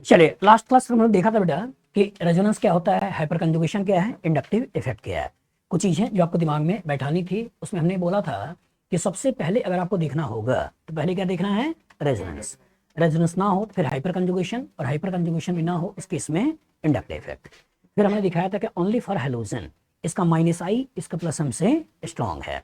चलिए last class में हमने देखा था बेटा कि रेजोनेंस क्या होता है, हाइपर कंजुगेशन क्या है, इंडक्टिव इफेक्ट क्या है। कुछ चीजें जो आपको दिमाग में बैठानी थी, उसमें हमने बोला था कि सबसे पहले अगर आपको देखना होगा तो पहले क्या देखना है, रेजोनेंस। रेजोनेंस ना हो तो फिर हाइपर कंजुगेशन, और हाइपर कंजुगेशन भी ना हो उस केस में इंडक्टिव इफेक्ट। फिर हमने दिखाया था कि ओनली फॉर हेलोजन इसका माइनस आई इसका प्लस एम से स्ट्रॉन्ग है,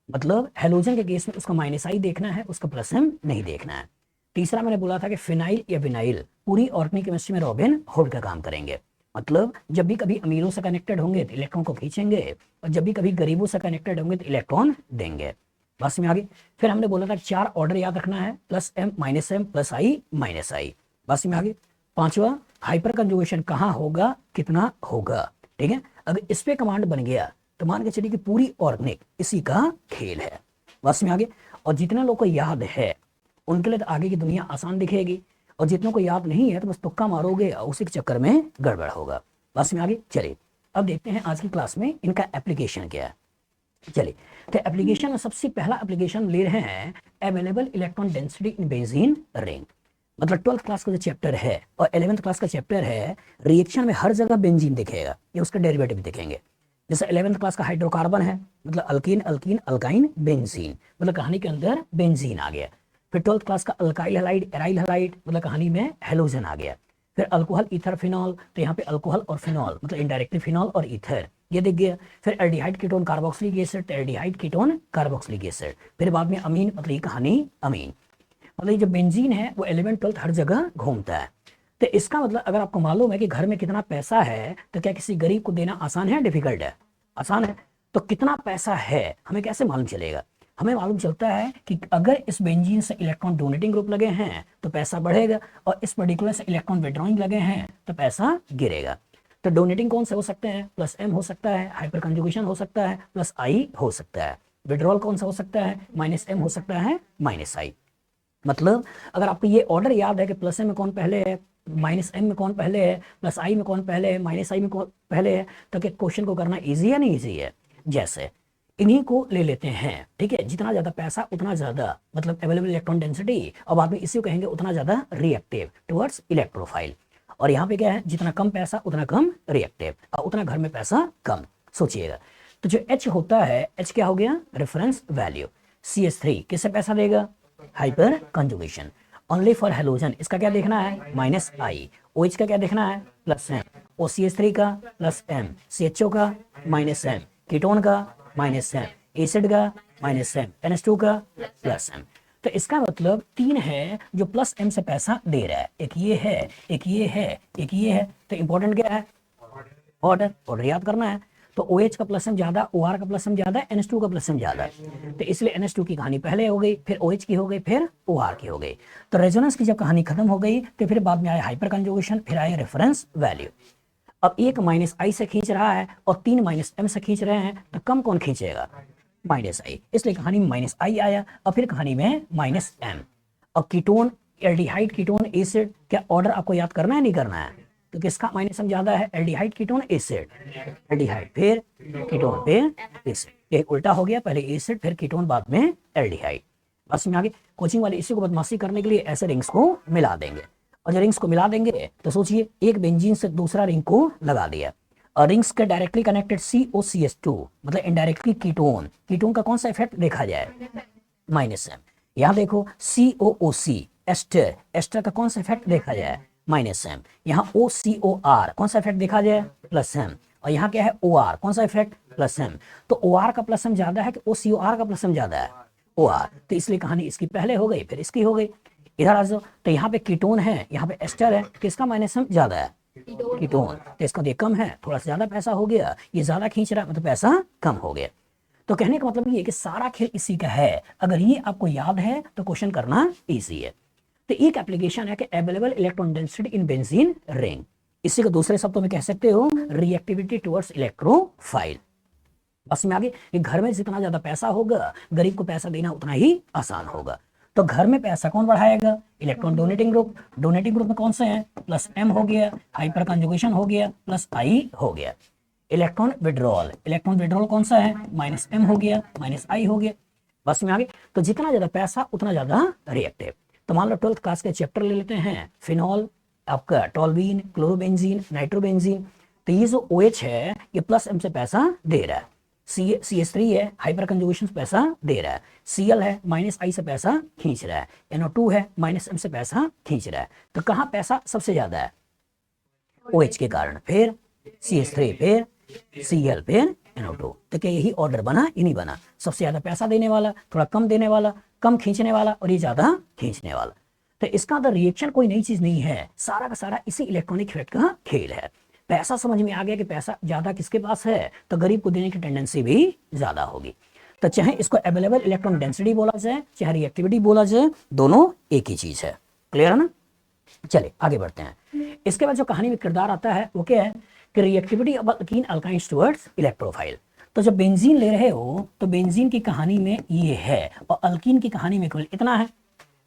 मतलब हेलोजन के केस में उसका माइनस आई देखना है, उसका प्लस एम नहीं देखना है। तीसरा मैंने बोला था कि फिनाइल या विनाइल पूरी ऑर्गेनिक केमिस्ट्री में रॉबिन हुड का काम करेंगे, मतलब जब भी कभी अमीरों से कनेक्टेड होंगे तो इलेक्ट्रॉन को खींचेंगे, और जब भी कभी गरीबों से कनेक्टेड होंगे तो इलेक्ट्रॉन देंगे। बस में आगे फिर हमने बोला था 4 ऑर्डर याद रखना है, plus M minus M plus I minus I. बस में आगे पांचवा, हाइपर कंजुगेशन कहाँ होगा, कितना होगा। ठीक है, अगर इस पे कमांड बन गया तो मान के चलिए कि पूरी ऑर्गेनिक इसी का खेल है। बस में आगे, और जितने लोग को याद है उनके लिए तो आगे की दुनिया आसान दिखेगी, और जितनों को याद नहीं है तो बस तुक्का मारोगे और उसी के चक्कर में गड़बड़ होगा। बस में आगे चलिए अब देखते हैं आज की क्लास में इनका एप्लीकेशन क्या है। चलिए तो एप्लीकेशन में सबसे पहला एप्लीकेशन ले रहे हैं available electron density in benzene ring. मतलब 12th क्लास का जो चैप्टर है और 11th क्लास का चैप्टर है, रिएक्शन में हर जगह बेंजीन दिखेगा या उसका डेरिवेटिव दिखेंगे। जैसे 11th क्लास का हाइड्रोकार्बन है, मतलब अल्कीन अल्कीन अल्काइन बेंजीन, मतलब कहानी के अंदर बेंजीन आ गया। फिर 12th क्लास का अल्काइल हैलाइड एराइल हैलाइड, मतलब कहानी में हेलोजन आ गया। फिर अल्कोहल ईथर फिनॉल, तो यहाँ पे अल्कोहल और फिनॉल मतलब इनडायरेक्टली फिनॉल और ईथर ये दिख गया। फिर एल्डिहाइड कीटोन कार्बोक्सिलिक एसिड, तो एल्डिहाइड कीटोन कार्बोक्सिलिक एसिड। फिर बाद में अमीन, मतलब ये कहानी अमीन। मतलब ये जो बेंजीन है वो 11 12 हर जगह घूमता है। तो इसका मतलब अगर आपको मालूम है कि घर में कितना पैसा है तो क्या किसी गरीब को देना आसान है, डिफिकल्ट है? आसान है। तो कितना पैसा है हमें कैसे मालूम चलेगा? हमें मालूम चलता है कि अगर इस बेंजीन से इलेक्ट्रॉन डोनेटिंग ग्रुप लगे हैं तो पैसा बढ़ेगा, और इस पर्टिकुलर से इलेक्ट्रॉन विड्रॉइंग लगे हैं तो पैसा गिरेगा। तो डोनेटिंग कौन से हो सकते हैं, प्लस एम हो सकता है, हाइपर कंजुगेशन हो सकता है, प्लस आई हो सकता है। विड्रॉल कौन सा हो सकता है, माइनस एम हो सकता है, माइनस आई। मतलब अगर आपको ये ऑर्डर याद है कि प्लस एम में कौन पहले है, माइनस एम में कौन पहले है, प्लस आई में कौन पहले है, माइनस आई में कौन पहले है, तो क्या क्वेश्चन को करना इजी है नहीं इजी है? जैसे इन्हीं को ले लेते हैं, ठीक है, जितना ज्यादा पैसा उतना ज्यादा मतलब अवेलेबल इलेक्ट्रॉन डेंसिटी, और बाद में इसी को कहेंगे उतना ज्यादा रिएक्टिव टुवर्ड्स इलेक्ट्रोफाइल। और यहाँ पे क्या है, जितना कम पैसा उतना कम रिएक्टिव, और उतना घर में पैसा कम। सोचिएगा, तो जो H होता है, H क्या हो गया, रेफरेंस वैल्यू। CH3 किससे पैसा देगा, hyper conjugation. Only for halogen इसका क्या देखना है, माइनस आई। OH का क्या देखना है, प्लस एम। OCH3 का प्लस एम, CHO का माइनस एम, कीटोन का माइनस एम, एसिड का माइनस एम, NH2 का प्लस एम। तो इसका मतलब 3 है जो प्लस एम से पैसा दे रहा है, एक ये है, एक ये है, एक ये है। तो इंपॉर्टेंट क्या है, ऑर्डर। ऑर्डर याद करना है। तो OH का प्लस एम ज्यादा, OR का प्लस एम ज्यादा, NH2 का प्लस एम ज्यादा, तो इसलिए NH2 की कहानी पहले हो गई, फिर OH की हो गई, फिर OR की हो गई। तो रेजोनेंस की जब कहानी खत्म हो गई तो फिर बाद में आया हाइपर कंजुगेशन, फिर आया रेफरेंस वैल्यू। अब एक माइनस आई से खींच रहा है और 3 माइनस एम से खींच रहे हैं, तो कम कौन खींचेगा, माइनस आई, इसलिए कहानी में माइनस आई आया, और फिर कहानी में माइनस एम। अब कीटोन, एल्डिहाइड कीटोन एसिड, क्या ऑर्डर आपको याद करना है नहीं करना है? तो किसका माइनस एम ज्यादा है, एल्डिहाइड कीटोन एसिड, एल्डिहाइड फिर कीटोन फिर एसिड। एक उल्टा हो गया, पहले एसिड फिर कीटोन बाद में एल्डिहाइड। बस में आगे कोचिंग वाले इसी को बदमाशी करने के लिए ऐसे रिंग्स को मिला देंगे, और जब रिंग्स को मिला देंगे तो सोचिए एक बेंजीन से दूसरा रिंग को लगा दिया, और रिंग्स के डायरेक्टली कनेक्टेड COCH2 मतलब इनडायरेक्टली कीटोन, कीटोन का कौन सा इफेक्ट देखा जाए, माइनस एम। यहाँ देखो COOC एस्टर, एस्टर का कौन सा इफेक्ट देखा जाए, माइनस एम। यहाँ OCOR कौन सा इफेक्ट देखा जाए, प्लस एम। और यहाँ क्या है OR, कौन सा इफेक्ट, प्लस एम। तो OR का प्लस एम ज्यादा है कि OCOR का प्लस एम ज्यादा है, OR। तो इसलिए कहानी इसकी पहले हो गई फिर इसकी हो गई। इधर आ जाओ, तो यहाँ पे कीटोन है, यहाँ पे एस्टर है, किसका माइनस एम ज्यादा है, कीटोन। तो इसका ये कम है, थोड़ा सा ज्यादा पैसा हो गया, ये ज्यादा खींच रहा है मतलब पैसा कम हो गया। तो कहने का मतलब ये है कि सारा खेल इसी का है, अगर ये आपको याद है तो क्वेश्चन करना इजी है। तो एक एप्लीकेशन है कि available electron density in benzene ring, इसी को दूसरे शब्दों में कह सकते हो रिएक्टिविटी टुवर्ड्स इलेक्ट्रोफाइल। बस में आगे कि घर में जितना ज्यादा पैसा होगा गरीब को पैसा देना उतना ही आसान होगा। तो घर में पैसा कौन बढ़ाएगा, electron donating group. Donating group में कौन से हैं, प्लस एम हो गया, हाइपर कंजुगेशन हो गया, प्लस आई हो गया। इलेक्ट्रॉन विड्रॉल, इलेक्ट्रॉन विड्रॉल कौन सा है, माइनस एम हो गया, माइनस आई हो गया। बस में आगे। तो जितना ज्यादा पैसा उतना ज्यादा रिएक्टिव। तो मान लो 12th क्लास के चैप्टर ले लेते हैं, फिनॉल, आपका टॉल्वीन, क्लोरोबेंजीन, नाइट्रोबेंजीन। तो ये जो OH है ये प्लस M से पैसा दे रहा है, CH3 है हाइपर कंजुगेशन से पैसा दे रहा है, Cl है -I से पैसा खींच रहा है, NO2 है -M से पैसा खींच रहा है। तो कहाँ पैसा सबसे ज्यादा है? OH के कारण, फिर CH3, फिर Cl, फिर NO2। तो क्या यही ऑर्डर बना? ये नहीं बना। सबसे ज्यादा पैसा देने वाला, थोड़ा कम देने वाला, कम खींचने वाला, और ये ज्यादा खींचने वाला। तो इसका अंदर रिएक्शन कोई नई चीज नहीं है, सारा का सारा इसी इलेक्ट्रॉनिक इफेक्ट का खेल है। पैसा समझ में आ गया कि पैसा ज्यादा किसके पास है, तो गरीब को देने की टेंडेंसी भी ज्यादा होगी। तो चाहे इसको अवेलेबल इलेक्ट्रॉन डेंसिटी बोला जाए, चाहे रिएक्टिविटी बोला जाए, दोनों एक ही चीज है। क्लियर है ना? चलिए आगे बढ़ते हैं। इसके बाद जो कहानी में किरदार आता है वो क्या है कि reactivity of alkyne alkynes towards electrophile. तो जब बेंजीन ले रहे हो तो बेंजीन की कहानी में ये है और अल्कीन की कहानी में केवल इतना है।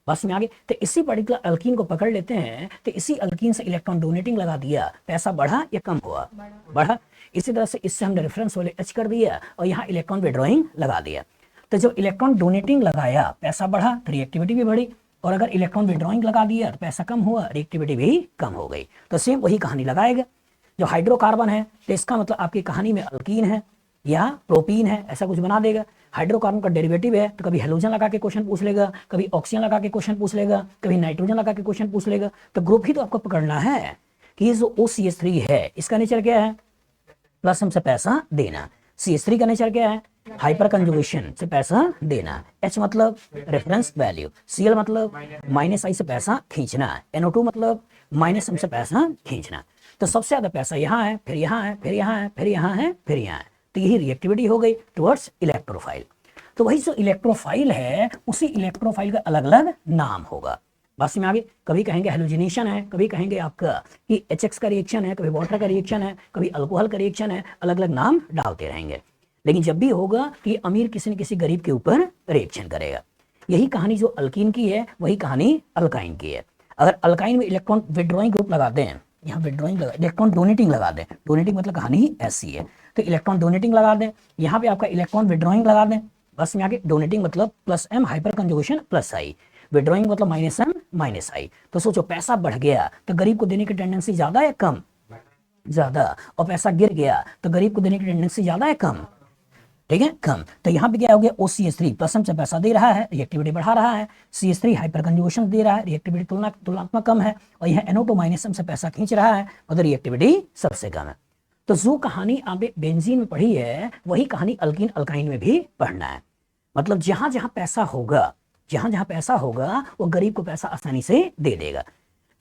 बस में आगे। तो इसी पर्टिकुलर अल्कीन को पकड़ लेते हैं, तो इसी अल्कीन से इलेक्ट्रॉन डोनेटिंग लगा दिया, पैसा बढ़ा या कम हुआ? बढ़ा। इसी तरह से इससे हमने रेफरेंस वाले H कर दिया और यहाँ इलेक्ट्रॉन विड्रॉइंग लगा दिया। तो जब इलेक्ट्रॉन डोनेटिंग लगाया पैसा बढ़ा तो रिएक्टिविटी भी बढ़ी, और अगर इलेक्ट्रॉन विड्रॉइंग लगा दिया तो पैसा कम हुआ, रिएक्टिविटी भी कम हो गई। तो सेम वही कहानी लगाएगा। जो हाइड्रोकार्बन है तो इसका मतलब आपकी कहानी में अल्कीन है या प्रोपीन है, ऐसा कुछ बना देगा। हाइड्रोकार्बन का डेरिवेटिव है तो कभी हेलोजन लगा के क्वेश्चन पूछ लेगा, कभी ऑक्सीजन लगा के क्वेश्चन पूछ लेगा, कभी नाइट्रोजन लगा के क्वेश्चन पूछ लेगा। तो ग्रुप ही तो आपको पकड़ना है कि ये जो OCH3 है इसका नेचर क्या है? प्लस M से पैसा देना। CH3 का नेचर क्या है? हाइपर कंजुगेशन से पैसा देना। H मतलब रेफरेंस वैल्यू, Cl मतलब -I से पैसा खींचना, NO2 मतलब -M से पैसा खींचना। तो सबसे ज्यादा पैसा यहाँ है, फिर यहाँ है, फिर यहाँ है, फिर यहाँ है, फिर यहाँ है। तो यही रिएक्टिविटी हो गई टुवर्ड्स इलेक्ट्रोफाइल। तो वही जो इलेक्ट्रोफाइल है उसी इलेक्ट्रोफाइल का अलग अलग नाम होगा। बस में आगे। कभी कहेंगे हेलोजिनेशन है, कभी कहेंगे आपका कि HX का रिएक्शन है, कभी वाटर का रिएक्शन है, कभी अल्कोहल का रिएक्शन है, अलग अलग नाम डालते रहेंगे। लेकिन जब भी होगा कि अमीर किसी न किसी गरीब के ऊपर रिएक्शन करेगा। यही कहानी जो अल्कीन की है वही कहानी अल्काइन की है। अगर अल्काइन में इलेक्ट्रॉन विड्रॉइंग ग्रुप लगा दें, यहाँ विड्रॉइंग लगा, इलेक्ट्रॉन डोनेटिंग लगा दें, डोनेटिंग मतलब कहानी ही ऐसी है। तो इलेक्ट्रॉन डोनेटिंग लगा दें, यहाँ पे आपका इलेक्ट्रॉन विड्रॉइंग लगा दें। बस में आगे। डोनेटिंग मतलब +M hyper conjugation +I, withdrawing मतलब -M -I। तो सोचो पैसा बढ़ गया तो गरीब को देने की टेंडेंसी ज्यादा है कम? ज्यादा। और पैसा गिर गया तो गरीब को देने की टेंडेंसी ज्यादा है कम? ठीक है, कम। तो यहाँ पे क्या हो गया? OCH3 +M से पैसा दे रहा है, रिएक्टिविटी बढ़ा रहा है। CH3 हाइपर कंजुगेशन दे रहा है, रिएक्टिविटी तुलनात्मक कम है। और यहाँ NO2 -M से पैसा खींच रहा है, मतलब रिएक्टिविटी सबसे कम है। तो जो कहानी आपने बेंजीन में पढ़ी है वही कहानी अल्कीन अल्काइन में भी पढ़ना है। मतलब जहां जहां पैसा होगा, जहां जहां पैसा होगा वो गरीब को पैसा आसानी से दे देगा।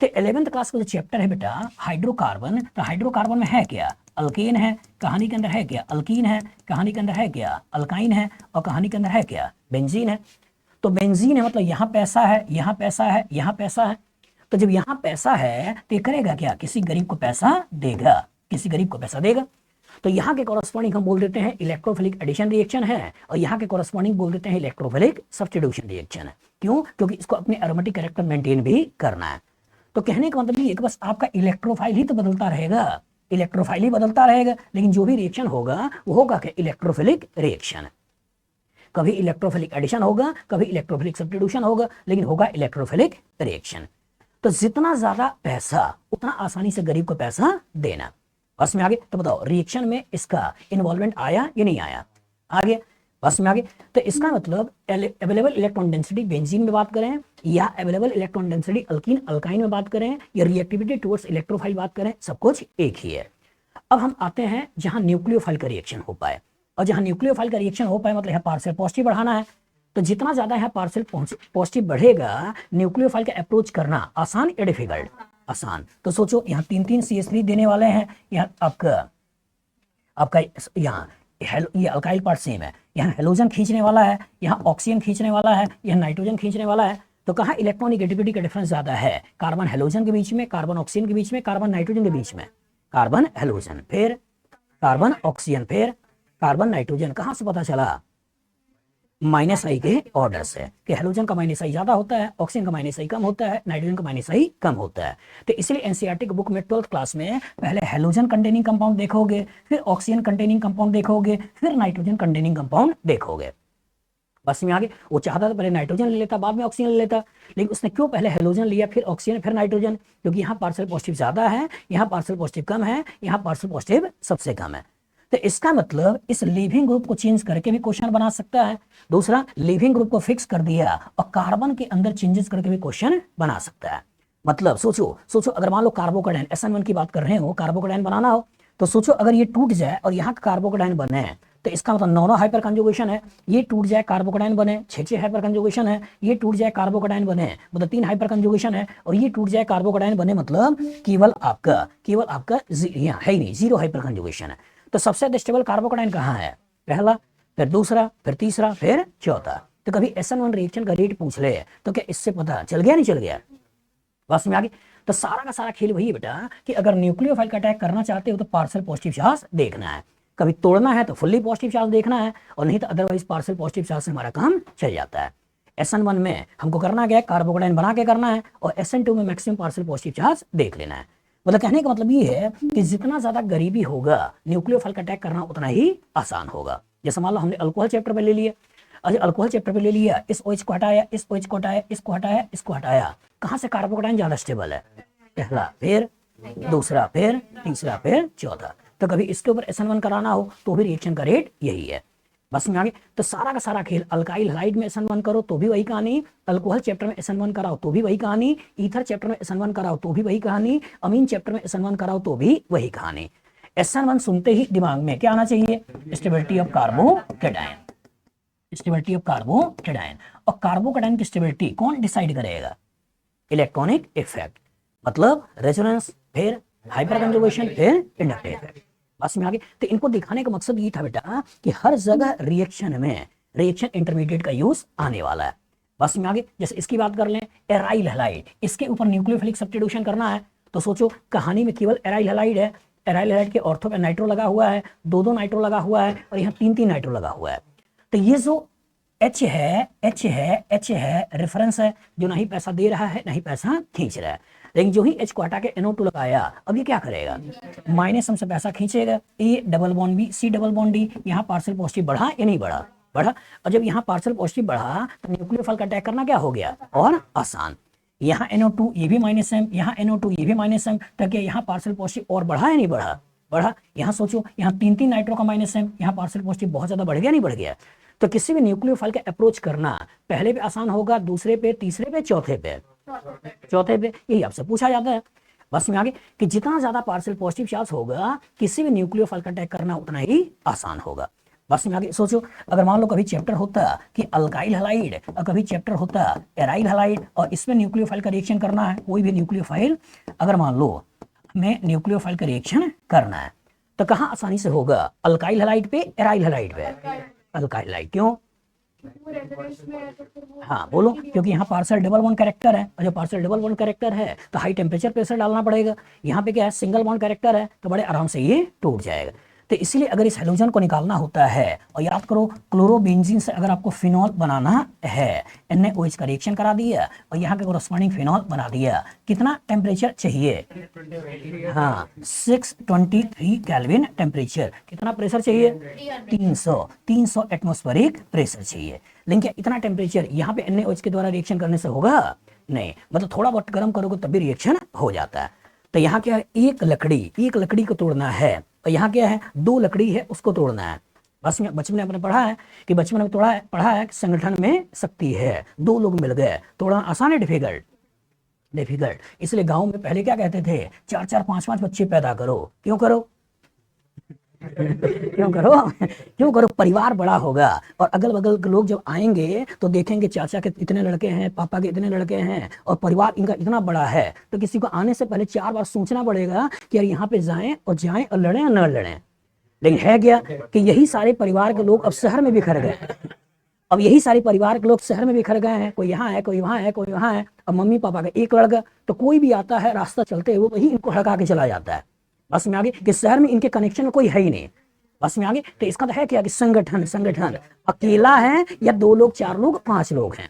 तो 11th क्लास का जो चैप्टर है बेटा हाइड्रोकार्बन, तो हाइड्रोकार्बन में है क्या? अल्केन है, कहानी के अंदर है क्या? अल्कीन है, कहानी के अंदर है क्या? अल्काइन है, और कहानी के अंदर है क्या? बेंजीन है। तो बेंजीन है मतलब यहाँ पैसा है, यहाँ पैसा है, यहाँ पैसा है। तो जब यहाँ पैसा है तो ये करेगा क्या? किसी गरीब को पैसा देगा, किसी गरीब को पैसा देगा। तो यहाँ के कॉरेस्पॉन्डिंग हम बोल देते हैं इलेक्ट्रोफिलिक एडिशन रिएक्शन है, और यहाँ के कॉरेस्पॉन्डिंग बोल देते हैं इलेक्ट्रोफिलिक सब्स्टिट्यूशन रिएक्शन है। क्यों? क्योंकि इसको अपने एरोमेटिक कैरेक्टर मेंटेन भी करना है। तो कहने का मतलब ये कि बस आपका इलेक्ट्रोफाइल ही तो बदलता रहेगा, इलेक्ट्रोफाइल ही बदलता रहेगा, लेकिन जो भी रिएक्शन होगा वो होगा क्या? Electrophilic reaction. कभी इलेक्ट्रोफिलिक एडिशन होगा, कभी इलेक्ट्रोफिलिक सब्स्टिट्यूशन होगा, लेकिन होगा इलेक्ट्रोफिलिक रिएक्शन। तो जितना ज्यादा पैसा उतना आसानी से गरीब को पैसा देना। बस में आगे। तो बताओ रिएक्शन में इसका इन्वॉल्वमेंट आया या नहीं आया? आगे। बस में आगे। तो इसका मतलब अवेलेबल इलेक्ट्रॉन डेंसिटी बेंजीन में बात करें, या available electron density alkyne alkyne में बात करें, या रिएक्टिविटी टुवर्ड्स इलेक्ट्रोफाइल बात करें, सब कुछ एक ही है। अब हम आते हैं जहां न्यूक्लियोफाइल का रिएक्शन हो पाए, और जहां न्यूक्लियोफाइल का रिएक्शन हो पाए मतलब यहाँ पार्शियल पॉजिटिव बढ़ाना है। तो जितना ज्यादा यहाँ पार्शियल पॉजिटिव बढ़ेगा, न्यूक्लियोफाइल का अप्रोच करना आसान या डिफिकल्ट? आसान। तो सोचो यहाँ 3 CH3 देने वाले हैं, यहाँ आपका यहाँ ये अल्काइल पार्ट सेम है, यहाँ हेलोजन खींचने वाला है, यहाँ ऑक्सीजन खींचने वाला है, यहाँ नाइट्रोजन खींचने वाला है। तो कहाँ इलेक्ट्रॉनिगेटिविटी का डिफरेंस ज्यादा है? कार्बन हेलोजन के बीच में, कार्बन ऑक्सीजन के बीच में, कार्बन नाइट्रोजन के बीच में। कार्बन हेलोजन, फिर कार्बन ऑक्सीजन, फिर कार्बन नाइट्रोजन। कहाँ से पता चला? -I के ऑर्डर से, कि हेलोजन का -I ज्यादा होता है, ऑक्सीजन का -I कम होता है, नाइट्रोजन का -I कम होता है। तो इसलिए एनसीईआरटी बुक में 12th क्लास में पहले हेलोजन कंटेनिंग कंपाउंड देखोगे, फिर ऑक्सीजन कंटेनिंग कंपाउंड देखोगे, फिर नाइट्रोजन कंटेनिंग कंपाउंड देखोगे। बस में आगे वो चाहता था पहले नाइट्रोजन ले लेता, बाद में ऑक्सीजन ले लेता, लेकिन उसने क्यों पहले हेलोजन लिया, फिर ऑक्सीजन, फिर नाइट्रोजन? क्योंकि यहाँ पार्शियल पॉजिटिव ज्यादा है, यहाँ पार्शियल पॉजिटिव कम है, यहाँ पार्शियल पॉजिटिव सबसे कम है। तो इसका मतलब इस लीविंग ग्रुप को चेंज करके भी क्वेश्चन बना सकता है। दूसरा, लीविंग ग्रुप को फिक्स कर दिया और कार्बन के अंदर चेंजेस करके भी क्वेश्चन बना सकता है। मतलब सोचो अगर मान लो कार्बोकेटाइन SN1 की बात कर रहे हो, कार्बोकेटाइन बनाना हो, तो सोचो अगर ये टूट जाए और यहाँ कार्बोकेटाइन बने, तो इसका मतलब 9 हाइपर कंजुगेशन है, ये टूट जाए कार्बोकेटाइन बने 6 हाइपर कंजुगेशन है, ये टूट जाए कार्बोकेटाइन बने मतलब 3 हाइपर कंजुगेशन है, और ये टूट जाए कार्बोकेटाइन बने मतलब केवल आपका यहाँ है ही नहीं, 0 हाइपर कंजुगेशन है। तो सबसे स्टेबल कार्बोकेटाइन कहाँ है? पहला, फिर दूसरा, फिर तीसरा, फिर चौथा। तो कभी SN1 रिएक्शन का रेट पूछ ले तो क्या इससे पता चल गया, नहीं चल गया? बस में आगे। तो सारा का सारा खेल वही है बेटा कि अगर न्यूक्लियोफाइल का अटैक करना चाहते हो तो पार्शियल पॉजिटिव चार्ज देखना है, कभी तोड़ना है तो फुल्ली पॉजिटिव चार्ज देखना है, और नहीं तो अदरवाइज पार्शियल पॉजिटिव चार्ज से हमारा काम चल जाता है। SN1 में हमको करना क्या है, कार्बोकेटाइन बना के करना है, और SN2 में मैक्सिमम पार्शियल पॉजिटिव चार्ज देख लेना है। मतलब कहने का मतलब ये है कि जितना ज्यादा गरीबी होगा न्यूक्लियोफाइल का अटैक करना उतना ही आसान होगा। जैसे मान लो हमने अल्कोहल चैप्टर पे ले लिया, अल्कोहल चैप्टर पे ले लिया, इस OH को हटाया, इस OH को हटाया, इसको हटाया, इसको हटाया, कहाँ से कार्बोकेटाइन ज्यादा स्टेबल है? पहला, फिर दूसरा, फिर तीसरा, फिर चौथा। तो कभी इसके ऊपर SN1 कराना हो तो भी रिएक्शन का रेट यही है। बस में आगे। तो सारा का सारा खेल, अल्काइल हैलाइड में SN1 करो तो भी वही कहानी, अल्कोहल चैप्टर में SN1 कराओ तो भी वही कहानी, ईथर चैप्टर में SN1 कराओ तो भी वही कहानी, अमीन चैप्टर में SN1 कराओ तो भी वही कहानी। SN1 सुनते ही दिमाग में क्या आना चाहिए? Stability of carbocation, stability of carbocation. और कार्बोकेटाइन की स्टेबिलिटी कौन डिसाइड करेगा? इलेक्ट्रॉनिक इफेक्ट, मतलब रेजोनेंस, फिर हाइपर कंजुगेशन, फिर इंडक्टिव इफेक्ट। बस में आगे। तो इनको दिखाने का मकसद ये था बेटा कि हर जगह रिएक्शन में रिएक्शन इंटरमीडिएट का यूज आने वाला है। बस में आगे। जैसे इसकी बात कर लें, एराइल हैलाइड, इसके ऊपर न्यूक्लियोफिलिक सब्स्टिट्यूशन करना है, तो सोचो कहानी में केवल एराइल हैलाइड है, एराइल हैलाइड के ऑर्थो पे नाइट्रो लगा हुआ है, 2 नाइट्रो लगा हुआ है, और यहाँ 3 नाइट्रो लगा हुआ है। तो ये जो H है रेफरेंस है, जो नहीं पैसा दे रहा है नहीं पैसा खींच रहा है। लेकिन जो ही H को हटा के NO2 लगाया, अब ये क्या करेगा? माइनस हमसे पैसा खींचेगा। A double bond B, C double bond D, यहाँ पार्शियल पॉजिटिव बढ़ा या नहीं बढ़ा? बढ़ा। और जब यहाँ पार्शियल पॉजिटिव बढ़ा तो न्यूक्लियोफाइल का अटैक करना क्या हो गया? और आसान। यहाँ NO2 ये भी -M, यहाँ NO2 ये भी -M, ताकि यहाँ पार्शियल पॉजिटिव और बढ़ा या नहीं बढ़ा? बढ़ा। यहाँ सोचो, यहाँ 3 नाइट्रो का -M, यहाँ पार्शियल पॉजिटिव बहुत ज्यादा बढ़ गया, नहीं बढ़ गया? तो किसी भी न्यूक्लियोफाइल का अप्रोच करना पहले पे आसान होगा, दूसरे पे, तीसरे पे, चौथे पे, यही आपसे पूछा जाता है। बस में आगे कि जितना ज्यादा पार्शियल पॉजिटिव चार्ज होगा किसी भी न्यूक्लियोफाइल का अटैक करना उतना ही आसान होगा। बस में आगे सोचो, अगर मान लो कभी चैप्टर होता कि अल्काइल हैलाइड और कभी चैप्टर होता एराइल हैलाइड, और इसमें न्यूक्लियोफाइल का रिएक्शन करना है, कोई भी न्यूक्लियोफाइल अगर मान लो हमें न्यूक्लियोफाइल का रिएक्शन करना है, तो कहाँ आसानी से होगा? अल्काइल हैलाइड पे, एराइल हैलाइड पे? Alkyl halide. क्यों? हाँ बोलो। क्योंकि यहाँ पार्शियल डबल बॉन्ड कैरेक्टर है, और जब पार्शियल डबल बॉन्ड कैरेक्टर है तो हाई टेम्परेचर प्रेशर डालना पड़ेगा। यहाँ पे क्या है? सिंगल बॉन्ड कैरेक्टर है, तो बड़े आराम से ये टूट जाएगा। तो इसीलिए अगर इस हेलोजन को निकालना होता है, और याद करो क्लोरोबेंजीन से अगर आपको फिनॉल बनाना है, NaOH का रिएक्शन करा दिया और यहाँ के कोरस्पॉन्डिंग फिनॉल बना दिया, कितना टेम्परेचर चाहिए? हाँ 623 केल्विन टेम्परेचर। कितना प्रेशर चाहिए? 300 एटमॉस्फेरिक प्रेशर चाहिए। लेकिन क्या इतना टेम्परेचर यहाँ पे NaOH के द्वारा रिएक्शन करने से होगा? नहीं। मतलब थोड़ा बहुत गर्म करोगे तब भी रिएक्शन हो जाता है। तो यहाँ क्या है? एक लकड़ी को तोड़ना है, और यहाँ क्या है? 2 लकड़ी है, उसको तोड़ना है। बचपन में आपने पढ़ा है कि पढ़ा है कि संगठन में शक्ति है, 2 लोग मिल गए, तोड़ना आसान है डिफिकल्ट? इसलिए गांव में पहले क्या कहते थे? 4-4 5-5 बच्चे पैदा करो। क्यों करो? क्यों करो? परिवार बड़ा होगा, और अगल बगल के लोग जब आएंगे तो देखेंगे चाचा के इतने लड़के हैं, पापा के इतने लड़के हैं, और परिवार इनका इतना बड़ा है, तो किसी को आने से पहले 4 बार सोचना पड़ेगा कि यार यहाँ पे जाएं और लड़ें या न लड़ें। लेकिन है क्या कि यही सारे परिवार के लोग अब शहर में बिखर गए। कोई यहाँ है, कोई वहाँ है, कोई वहाँ है। अब मम्मी पापा का एक लड़का, तो कोई भी आता है रास्ता चलते हुए वही इनको हड़का के चला जाता है। बस में आगे कि शहर में इनके कनेक्शन में कोई है ही नहीं। बस में आगे। तो इसका तो है क्या कि संगठन अकेला है या 2 लोग, 4 लोग, 5 लोग हैं।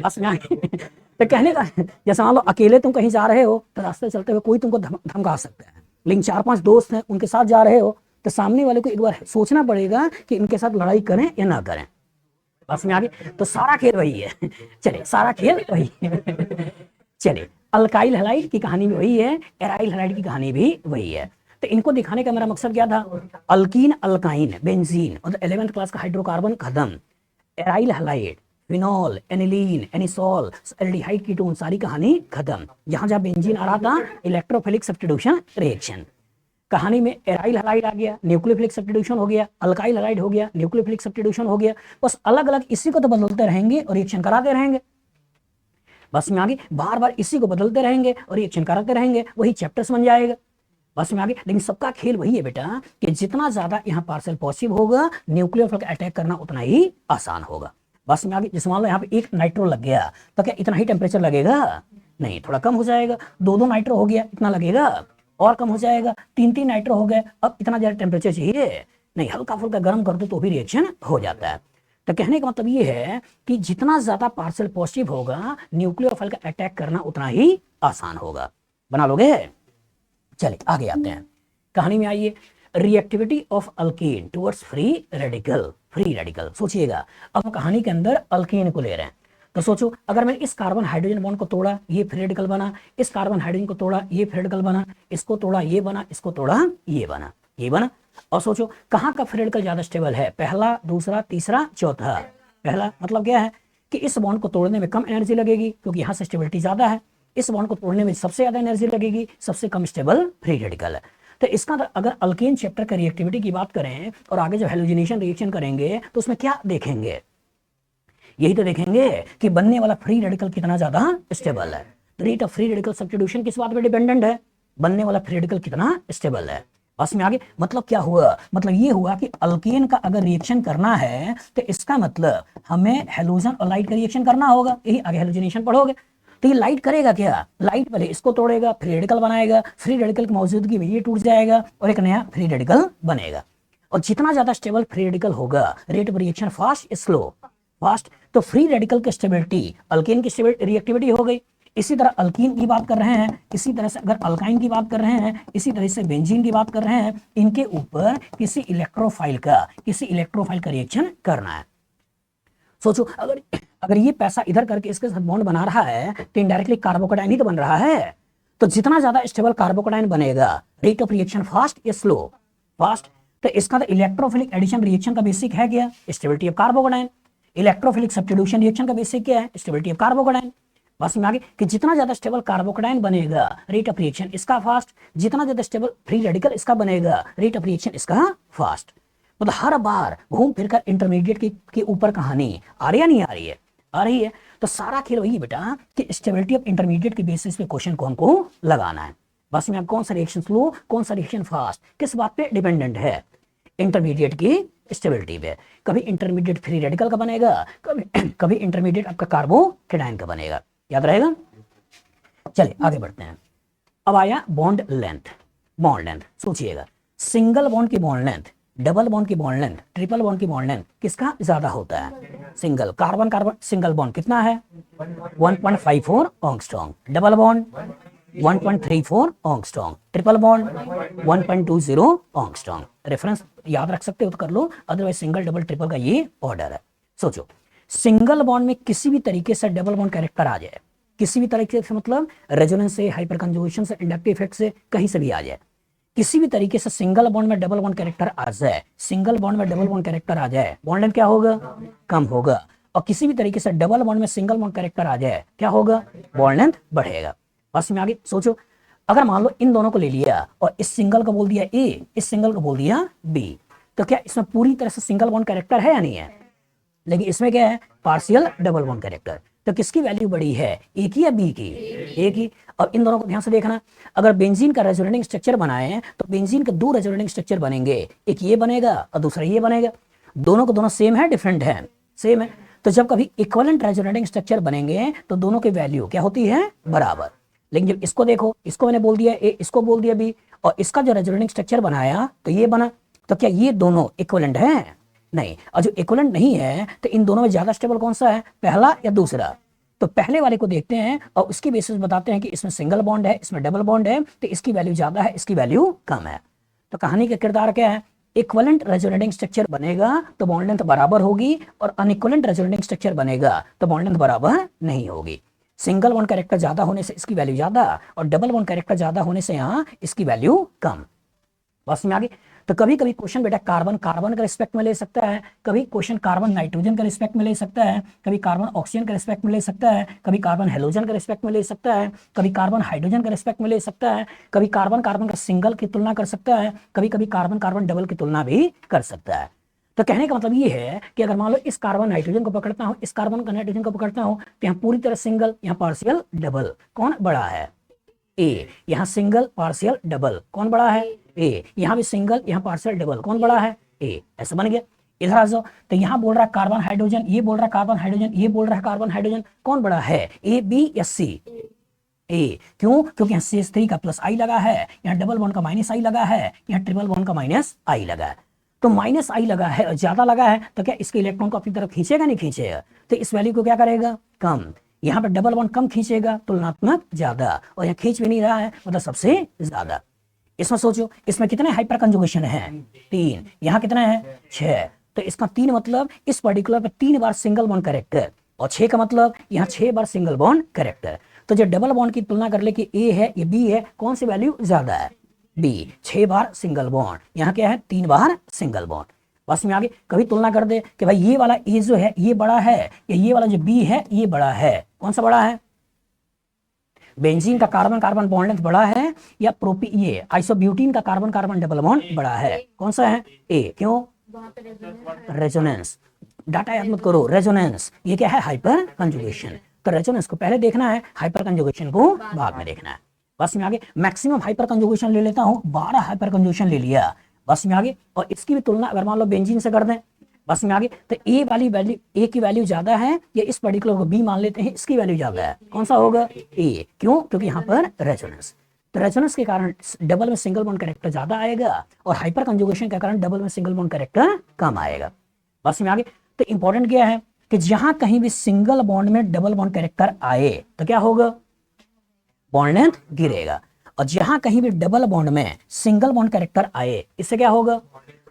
बस में आगे। तो कहने का जैसे मान लो अकेले तुम कहीं जा रहे हो तो रास्ते चलते हुए कोई तुमको धमका सकता है, लेकिन 4-5 दोस्त हैं उनके साथ जा रहे हो तो सामने वाले को एक बार सोचना पड़ेगा कि इनके साथ लड़ाई करें या ना करें। बस में आगे, तो सारा खेल वही है। चलिए सारा खेल वही है। चलिए अल्काइल हैलाइड की कहानी भी वही है, एराइल हैलाइड की कहानी भी वही है। तो इनको दिखाने का मेरा मकसद क्या था, अल्कीन, अल्काइन, बेंजीन और 11th क्लास का हाइड्रोकार्बन खत्म, aryl halide, phenol, aniline, anisole, aldehyde ketone, सारी कहानी खत्म। जहां जहां बेंजीन आ रहा था, इलेक्ट्रोफिलिक सब्स्टिट्यूशन रिएक्शन, कहानी में एराइल हैलाइड आ गया, न्यूक्लियोफिलिक सब्स्टिट्यूशन हो गया, अल्काइल हैलाइड हो गया, न्यूक्लियोफिलिक सब्स्टिट्यूशन हो गया। बस अलग अलग इसी को तो बदलते रहेंगे और रिएक्शन कराते रहेंगे। बस में आगे बार बार इसी को बदलते रहेंगे और रिएक्शन कराते रहेंगे, वही चैप्टर्स बन जाएगा। बस में आगे, लेकिन सबका खेल वही है बेटा कि जितना ज्यादा यहाँ पार्शियल पॉजिटिव होगा, न्यूक्लियोफिलिक अटैक करना उतना ही आसान होगा। बस में आगे, जैसे मान लो यहाँ पे एक नाइट्रो लग गया तो क्या इतना ही टेम्परेचर लगेगा? नहीं, थोड़ा कम हो जाएगा। दो नाइट्रो हो गया, इतना लगेगा और कम हो जाएगा। तीन नाइट्रो हो गए, अब इतना ज्यादा टेम्परेचर चाहिए नहीं, हल्का फुल्का गर्म कर दो तो भी रिएक्शन हो जाता है। तो कहने का मतलब ये है कि जितना ज्यादा पार्शियल पॉजिटिव होगा, न्यूक्लियोफाइल का अटैक करना उतना ही आसान होगा। बना लोगे? चलिए आगे आते हैं, कहानी में आइए। Reactivity of alkyne towards free radical. Free radical सोचिएगा, अब हम कहानी के अंदर अल्कीन को ले रहे हैं, तो सोचो अगर मैंने इस कार्बन हाइड्रोजन बॉन्ड को तोड़ा, ये फ्री रेडिकल बना, इस कार्बन हाइड्रोजन को तोड़ा, ये फ्री रेडिकल बना, इसको तोड़ा, ये बना, इसको तोड़ा, ये बना, ये बना। और सोचो कहाँ का फ्री रेडिकल ज्यादा स्टेबल है, पहला, दूसरा, तीसरा, चौथा। पहला मतलब क्या है कि इस बॉन्ड को तोड़ने में कम एनर्जी लगेगी क्योंकि यहाँ से स्टेबिलिटी ज्यादा है, इस बॉन्ड को तोड़ने में सबसे ज्यादा एनर्जी लगेगी, सबसे कम स्टेबल फ्री रेडिकल है। तो इसका अगर अल्केन चैप्टर का रिएक्टिविटी की बात करें और आगे जब हेलोजिनेशन रिएक्शन करेंगे तो उसमें क्या देखेंगे, यही तो देखेंगे कि बनने वाला फ्री रेडिकल कितना ज्यादा स्टेबल है। Rate of free radical substitution किस बात पे डिपेंडेंट है, बनने वाला फ्री रेडिकल कितना स्टेबल है। बस में आगे, मतलब क्या हुआ, मतलब ये हुआ कि अल्केन का अगर रिएक्शन करना है तो इसका मतलब हमें हेलोजन और लाइट का रिएक्शन करना होगा, यही आगे हेलोजिनेशन पढ़ोगे। तो ये लाइट करेगा क्या, लाइट पहले इसको तोड़ेगा, फ्री रेडिकल बनाएगा, फ्री रेडिकल की मौजूदगी में ये टूट जाएगा और एक नया फ्री रेडिकल बनेगा। और जितना ज्यादा स्टेबल फ्री रेडिकल होगा, rate of reaction fast slow, fast, तो फ्री रेडिकल की स्टेबिलिटी, अल्केन की रिएक्टिविटी हो गई। इसी तरह अल्कीन की बात कर रहे हैं, इसी तरह से अगर अल्काइन की बात कर रहे हैं, इसी तरह से बेंजीन की बात कर रहे हैं, इनके ऊपर किसी इलेक्ट्रोफाइल का रिएक्शन करना है। सोचो अगर अगर ये पैसा इधर करके इसके साथ बॉन्ड बना रहा है तो इनडायरेक्टली कार्बोकेटाइन ही तो बन रहा है। तो जितना ज्यादा स्टेबल कार्बोकेटाइन बनेगा, रेट ऑफ रिएक्शन फास्ट या स्लो, फास्ट। तो इसका तो इलेक्ट्रोफिलिक एडिशन रिएक्शन का बेसिक है क्या, stability of carbocation. Electrophilic substitution reaction का बेसिक क्या है, स्टेबिलिटी ऑफ कार्बोकेटाइन। बस में आगे कि जितना ज्यादा स्टेबल कार्बोकेटाइन बनेगा, रेट ऑफ रिएक्शन इसका फास्ट, जितना ज्यादा स्टेबल फ्री रेडिकल इसका बनेगा, रेट ऑफ रिएक्शन इसका फास्ट। मतलब हर बार घूम फिर कर इंटरमीडिएट के ऊपर कहानी आ रही है, नहीं आ रही है, आ रही है। तो सारा खेल वही बेटा कि स्टेबिलिटी ऑफ इंटरमीडिएट के बेसिस पे क्वेश्चन को हमको लगाना है। बस में आप कौन सा रिएक्शन स्लो, कौन सा रिएक्शन फास्ट, किस बात पे डिपेंडेंट है, इंटरमीडिएट की स्टेबिलिटी पे। कभी इंटरमीडिएट फ्री रेडिकल का बनेगा, कभी इंटरमीडिएट आपका कार्बोकेटाइन का बनेगा, याद रहेगा। चलिए आगे बढ़ते हैं। अब आया बॉन्ड लेंथ। बॉन्ड लेंथ सोचिएगा, सिंगल बॉन्ड की बॉन्ड लेंथ, डबल बॉन्ड की बॉन्ड लेंथ, ट्रिपल बॉन्ड की बॉन्ड लेंथ किसका ज्यादा होता है, single. Carbon carbon single bond कितना है, 1.54 angstrom, double bond 1.34 angstrom, triple bond 1.20 angstrom. Reference याद रख सकते हो तो कर लो, अदरवाइज सिंगल डबल ट्रिपल का ये ऑर्डर है। सोचो सिंगल बॉन्ड में किसी भी तरीके से डबल बॉन्ड कैरेक्टर आ जाए, किसी भी तरीके से, मतलब रेजोनेंस से, हाइपर कंजुगेशन से, इंडक्टिव इफेक्ट से, कहीं से भी आ जाए, किसी भी तरीके से सिंगल बॉन्ड में डबल बॉन्ड कैरेक्टर आ जाए, सिंगल बॉन्ड में डबल बॉन्ड कैरेक्टर आ जाए, बॉन्ड लेंथ क्या होगा, कम होगा। और किसी भी तरीके से डबल बॉन्ड में सिंगल बॉन्ड कैरेक्टर आ जाए, क्या होगा, बॉन्ड लेंथ बढ़ेगा। बस में आगे सोचो, अगर मान लो इन दोनों को ले लिया और इस सिंगल को बोल दिया ए, इस सिंगल को बोल दिया बी, तो क्या इसमें पूरी तरह से सिंगल बॉन्ड कैरेक्टर है या नहीं है, लेकिन इसमें क्या है, पार्शियल डबल बॉन्ड कैरेक्टर। तो किसकी वैल्यू बड़ी है, ए की या बी की, ए की। और इन दोनों को ध्यान से देखना, अगर बेंजीन का रेजोनेटिंग स्ट्रक्चर बनाए तो बेंजीन के दो रेजोनेटिंग स्ट्रक्चर बनेंगे, एक ये बनेगा और दूसरा ये बनेगा। दोनों को दोनों सेम है, डिफरेंट है, सेम है। तो जब कभी इक्विवेलेंट रेजोनेटिंग स्ट्रक्चर बनेंगे तो दोनों की वैल्यू क्या होती है, बराबर। लेकिन जब इसको देखो, इसको मैंने बोल दिया ए, इसको बोल दिया बी, और इसका जो रेजोनेटिंग स्ट्रक्चर बनाया तो ये बना, तो क्या ये दोनों इक्विवेलेंट है, नहीं। और जो इक्विवेलेंट नहीं है तो इन दोनों में ज्यादा स्टेबल कौन सा है, पहला या दूसरा। तो पहले वाले को देखते हैं और उसकी बेसिस बताते हैं कि इसमें सिंगल बॉन्ड है, इसमें डबल बॉन्ड है, तो इसकी वैल्यू ज्यादा है, इसकी वैल्यू कम है। तो कहानी का किरदार क्या है, इक्विवेलेंट रेजोनेटिंग स्ट्रक्चर बनेगा तो बॉन्ड लेंथ बराबर होगी, और अनइक्विवेलेंट रेजोनेटिंग स्ट्रक्चर बनेगा तो बॉन्ड लेंथ बराबर नहीं होगी। सिंगल बॉन्ड कैरेक्टर ज्यादा होने से इसकी वैल्यू ज्यादा, और डबल बॉन्ड कैरेक्टर ज्यादा होने से यहाँ इसकी वैल्यू कम। बस में आगे। तो कभी कभी क्वेश्चन बेटा कार्बन कार्बन के रिस्पेक्ट में ले सकता है, कभी क्वेश्चन कार्बन नाइट्रोजन के रिस्पेक्ट में ले सकता है, कभी कार्बन ऑक्सीजन के रिस्पेक्ट में ले सकता है, कभी कार्बन हेलोजन के रिस्पेक्ट में ले सकता है, कभी कार्बन हाइड्रोजन के रिस्पेक्ट में ले सकता है, कभी कार्बन कार्बन का सिंगल की तुलना कर सकता है, कभी कभी कार्बन कार्बन डबल की तुलना भी कर सकता है। तो कहने का मतलब ये है कि अगर मान लो इस कार्बन नाइट्रोजन को पकड़ता हूं, इस कार्बन का नाइट्रोजन को पकड़ता हूं, तो यहाँ पूरी तरह सिंगल, यहाँ पार्शियल डबल, कौन बड़ा है? ए। यहाँ सिंगल पार्शियल डबल, कौन बड़ा है? ए। यहाँ भी सिंगल, यहाँ पार्शियल डबल, कौन बड़ा है? ए। ऐसा बन गया। इधर आ जाओ, तो यहाँ बोल रहा है कार्बन हाइड्रोजन, ये बोल रहा है कार्बन हाइड्रोजन, ये बोल रहा है कार्बन हाइड्रोजन, कौन बड़ा है? ए, बी या सी? ए। क्यों? क्योंकि यहाँ CH3 का प्लस आई लगा है, यहाँ डबल बॉन्ड का माइनस आई लगा है, यहाँ ट्रिपल बॉन्ड का माइनस आई लगा है। तो माइनस आई लगा है और ज्यादा लगा है, तो क्या इसके इलेक्ट्रॉन को अपनी तरफ खींचेगा? नहीं खींचेगा। तो इस वैल्यू को क्या करेगा? कम। यहाँ पे डबल बॉन्ड कम खींचेगा, तुलनात्मक ज्यादा, और यहाँ खींच भी नहीं रहा है, मतलब सबसे ज्यादा। इसमें सोचो, इसमें कितने हाइपर कंजुगेशन है? 3। यहाँ कितना है? 6। तो इसका 3 मतलब इस पर्टिकुलर पे 3 बार सिंगल बॉन्ड कैरेक्टर, और 6 का मतलब यहाँ 6 बार सिंगल बॉन्ड कैरेक्टर। तो जब डबल बॉन्ड की तुलना कर ले कि ए है ये बी है, कौन सी वैल्यू ज्यादा है? बी। 6 बार सिंगल बॉन्ड, यहाँ क्या है? 3 बार सिंगल बॉन्ड। बस में आगे कभी तुलना कर दे कि भाई ये वाला ए जो है ये बड़ा है, या ये वाला जो बी है ये बड़ा है, कौन सा बड़ा है? बेंजीन का कार्बन कार्बन बॉन्ड लेंथ बड़ा है, या ये आइसोब्यूटीन का कार्बन कार्बन डबल बॉन्ड बड़ा है, कौन सा है? ए। क्यों? रेजोनेंस। डाटा याद मत करो, रेजोनेंस ये क्या है? Hyper conjugation. तो रेजोनेंस को पहले देखना है, हाइपर कंजुगेशन को बाद में देखना है। बस में आगे मैक्सिमम हाइपर कंजुगेशन ले लेता हूं, 12 हाइपर कंजुगेशन ले लिया। बस में आगे, और इसकी भी तुलना अगर मान लो बेंजीन से कर दें, बस में आगे, तो ए वाली वैल्यू, ए की वैल्यू ज्यादा है, या इस पर्टिकुलर को बी मान लेते हैं, इसकी वैल्यू ज्यादा है, कौन सा होगा? ए। क्यों? क्योंकि यहाँ पर रेजोनेंस। तो रेजोनेंस के कारण डबल में सिंगल बॉन्ड कैरेक्टर ज्यादा आएगा, और हाइपर कंजुगेशन के कारण डबल में सिंगल बॉन्ड कैरेक्टर कम आएगा। बस में आगे, तो इंपॉर्टेंट क्या है कि जहां कहीं भी सिंगल बॉन्ड में डबल बॉन्ड कैरेक्टर आए तो क्या होगा? बॉन्ड लेंथ गिरेगा। और जहां कहीं भी डबल बॉन्ड में सिंगल बॉन्ड कैरेक्टर आए, इससे क्या होगा?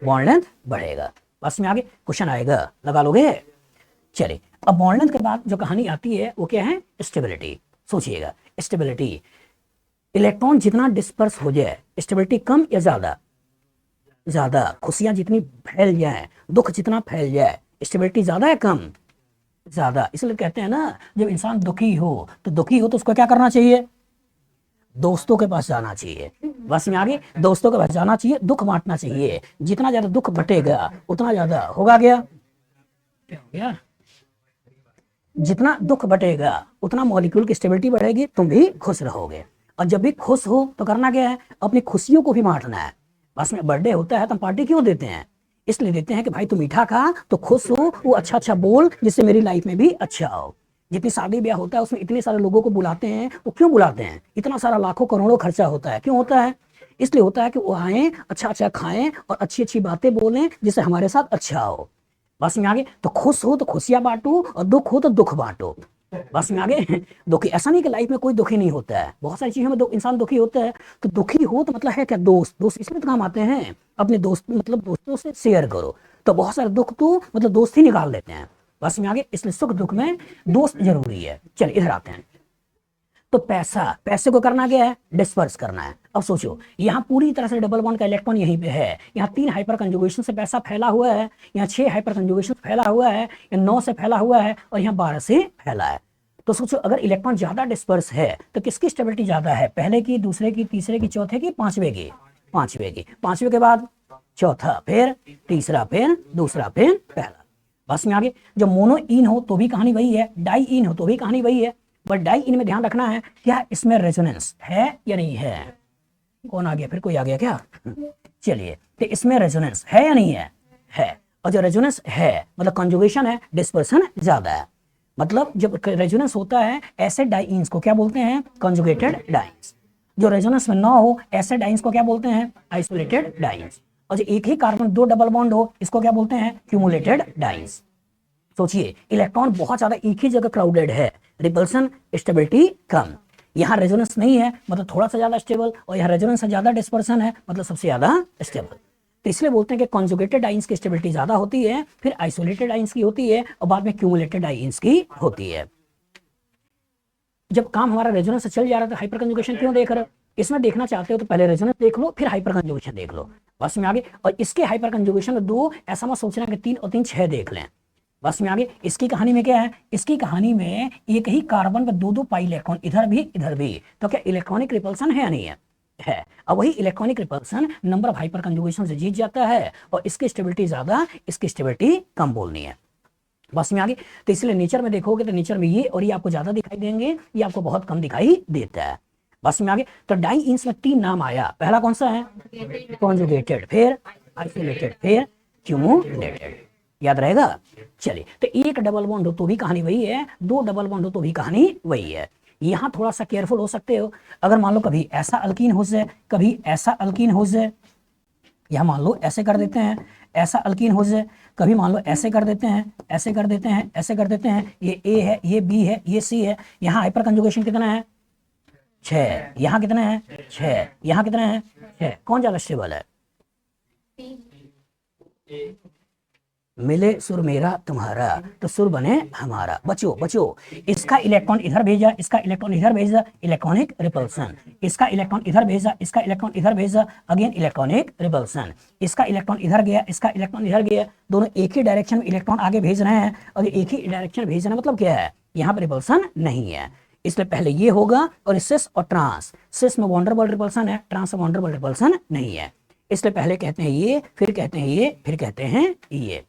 बॉन्ड लेंथ बढ़ेगा। बस में आगे क्वेश्चन आएगा, लगा लोगे? चलिए, अब बॉन्ड लेंथ के बाद जो कहानी आती है वो क्या है? स्टेबिलिटी। सोचिएगा, स्टेबिलिटी, इलेक्ट्रॉन जितना डिस्पर्स हो जाए, स्टेबिलिटी कम या ज्यादा? ज्यादा। खुशियां जितनी फैल जाए, दुख जितना फैल जाए, स्टेबिलिटी ज्यादा है कम? ज्यादा। इसलिए कहते हैं ना, जब इंसान दुखी हो तो उसको क्या करना चाहिए? दोस्तों के पास जाना चाहिए। बस में आगे, दोस्तों के पास जाना चाहिए, दुख बांटना चाहिए। जितना ज्यादा दुख बटेगा उतना ज्यादा होगा क्या गया? जितना दुख बटेगा उतना मॉलिक्यूल की स्टेबिलिटी बढ़ेगी, तुम भी खुश रहोगे। और जब भी खुश हो तो करना क्या है? अपनी खुशियों को भी बांटना है। बस में बर्थडे होता है तो हम पार्टी क्यों देते हैं? इसलिए देते हैं कि भाई तू मीठा खा तो खुश हो, वो अच्छा अच्छा बोल जिससे मेरी लाइफ में भी अच्छा हो। जितनी शादी ब्याह होता है उसमें इतने सारे लोगों को बुलाते हैं, वो क्यों बुलाते हैं? इतना सारा लाखों करोड़ों खर्चा होता है, क्यों होता है? इसलिए होता है कि वो आए, अच्छा अच्छा खाएं और अच्छी अच्छी बातें बोलें जिससे हमारे साथ अच्छा हो। बस में आगे, तो खुश हो तो खुशियां बांटो, और दुख हो तो दुख बांटो। बस में आगे, दुखी, ऐसा नहीं कि लाइफ में कोई दुखी नहीं होता है, बहुत सारी चीजों में इंसान दुखी होता है। तो दुखी हो तो मतलब है क्या? दोस्त इसलिए तो काम आते हैं, अपने दोस्त मतलब दोस्तों से शेयर करो। तो बहुत सारे दुख तो मतलब दोस्त ही निकाल लेते हैं। बस में आगे, इसलिए सुख दुख में दोस्त जरूरी है। चलिए इधर आते हैं। तो पैसे को करना क्या है? डिस्पर्स करना है। अब सोचो, यहाँ पूरी तरह से डबल बॉन्ड का इलेक्ट्रॉन यहीं पे है, यहाँ 3 हाइपर कंजुगेशन से पैसा फैला हुआ है, यहाँ 6 हाइपर कंजुगेशन फैला हुआ है, यहाँ 9 से फैला हुआ है, और यहाँ 12 से फैला है। तो सोचो, अगर इलेक्ट्रॉन ज्यादा डिस्पर्स है तो किसकी स्टेबिलिटी ज्यादा है? पहले की, दूसरे की, तीसरे की, चौथे की, पांचवे की? पांचवे की। पांचवे के बाद चौथा, फिर तीसरा, फिर दूसरा, फिर पहला। बस में आगे, जब मोनो इन हो तो भी कहानी वही है, डाई इन हो तो भी कहानी वही है। बट डाई इन में ध्यान रखना है, क्या इसमें रेजोनेंस है या नहीं है? कौन आ गया? फिर कोई आ गया क्या? चलिए, तो इसमें रेजोनेंस है या नहीं है? है। और जो रेजोनेंस है मतलब कंजुगेशन है, डिस्पर्सन ज्यादा है। मतलब जब रेजोनेंस होता है ऐसे डाइंस को क्या बोलते हैं? Conjugated dice. जो रेजोनेंस में ना हो ऐसे डाइंस को क्या बोलते हैं? Isolated dice. और जो एक ही कार्बन 2 डबल बॉन्ड हो इसको क्या बोलते हैं? Cumulated dice. सोचिए, इलेक्ट्रॉन बहुत ज्यादा एक ही जगह क्राउडेड है, रिपल्सन स्टेबिलिटी कम। यहाँ रेजोनेंस नहीं है मतलब थोड़ा सा ज्यादा स्टेबल, और यहाँ रेजोनेंस से ज्यादा डिस्पर्सन है मतलब सबसे ज्यादा स्टेबल। तो इसलिए बोलते हैं कि कॉन्जुगेटेड आइंस की स्टेबिलिटी ज्यादा होती है, फिर आइसोलेटेड आइंस की होती है, और बाद में क्यूमुलेटेड आइंस की होती है। जब काम हमारा रेजोनेंस से चल जा रहा था, हाइपर कंजुगेशन क्यों देख रहे हो? इसमें देखना चाहते हो तो पहले रेजोनेंस देख लो, फिर हाइपर कंजुगेशन देख लो, बस में आगे। और इसके हाइपर कंजुगेशन में 2, ऐसा मत सोचना कि 3 और 3 6 देख लें, बस में आगे। इसकी कहानी में क्या है? इसकी कहानी में एक ही कार्बन में 2 2 पाई इलेक्ट्रॉन, इधर भी इधर भी, तो क्या इलेक्ट्रॉनिक रिपल्सन है या नहीं है? है। अब वही electronic repulsion number of hyper conjugation से जीत जाता है, और इसकी स्टेबिलिटी ज्यादा, इसकी स्टेबिलिटी कम बोलनी है, बस में आगे। तो इसलिए नेचर में देखोगे तो नेचर में ये और ये आपको ज्यादा दिखाई देंगे, ये आपको बहुत कम दिखाई देता है, बस में आगे। तो डाई इंस में 3 नाम आया, पहला कौन सा है? कॉन्जुगेटेड, फिर आइसोलेटेड, फिर क्यूमुलेटेड, याद रहेगा। चलिए, तो एक डबल बॉन्ड हो तो भी कहानी वही है, 2 डबल बॉन्ड हो तो भी कहानी वही है। यहां थोड़ा सा केयरफुल हो सकते हो, अगर मान लो कभी ऐसा अल्कीन हो जाए, कभी ऐसा अल्कीन हो जाए, यह मान लो ऐसे कर देते हैं, ऐसा अल्कीन हो जाए, कभी मान लो ऐसे कर देते हैं, ऐसे कर देते हैं, ऐसे कर देते हैं, ये ए है, ये बी है, ये सी है। यहाँ हाइपर कंजुगेशन कितना है? 6। यहाँ कितना है? 6। यहाँ कितना है? 6। कौन ज्यादा स्टेबल है? मिले सुर मेरा तुम्हारा तो सुर बने हमारा। बचो बचो, इसका इलेक्ट्रॉन इधर भेजा, इसका इलेक्ट्रॉन इधर भेजा, इलेक्ट्रॉनिक रिपल्सन। इसका इलेक्ट्रॉन इधर भेजा, इसका इलेक्ट्रॉन इधर भेजा, अगेन इलेक्ट्रॉनिक रिपल्सन। इसका इलेक्ट्रॉन इधर गया, इसका इलेक्ट्रॉन इधर गया, दोनों एक ही डायरेक्शन में इलेक्ट्रॉन आगे भेज रहे हैं, और एक ही डायरेक्शन भेजना मतलब क्या है? यहाँ पर रिपल्सन नहीं है, इसलिए पहले ये होगा, और सिस और ट्रांस, सिस में वॉन्डरबल रिपल्सन है, ट्रांस में वॉन्डरबल रिपल्सन नहीं है, इसलिए पहले कहते हैं ये, फिर कहते हैं ये, फिर कहते हैं ये,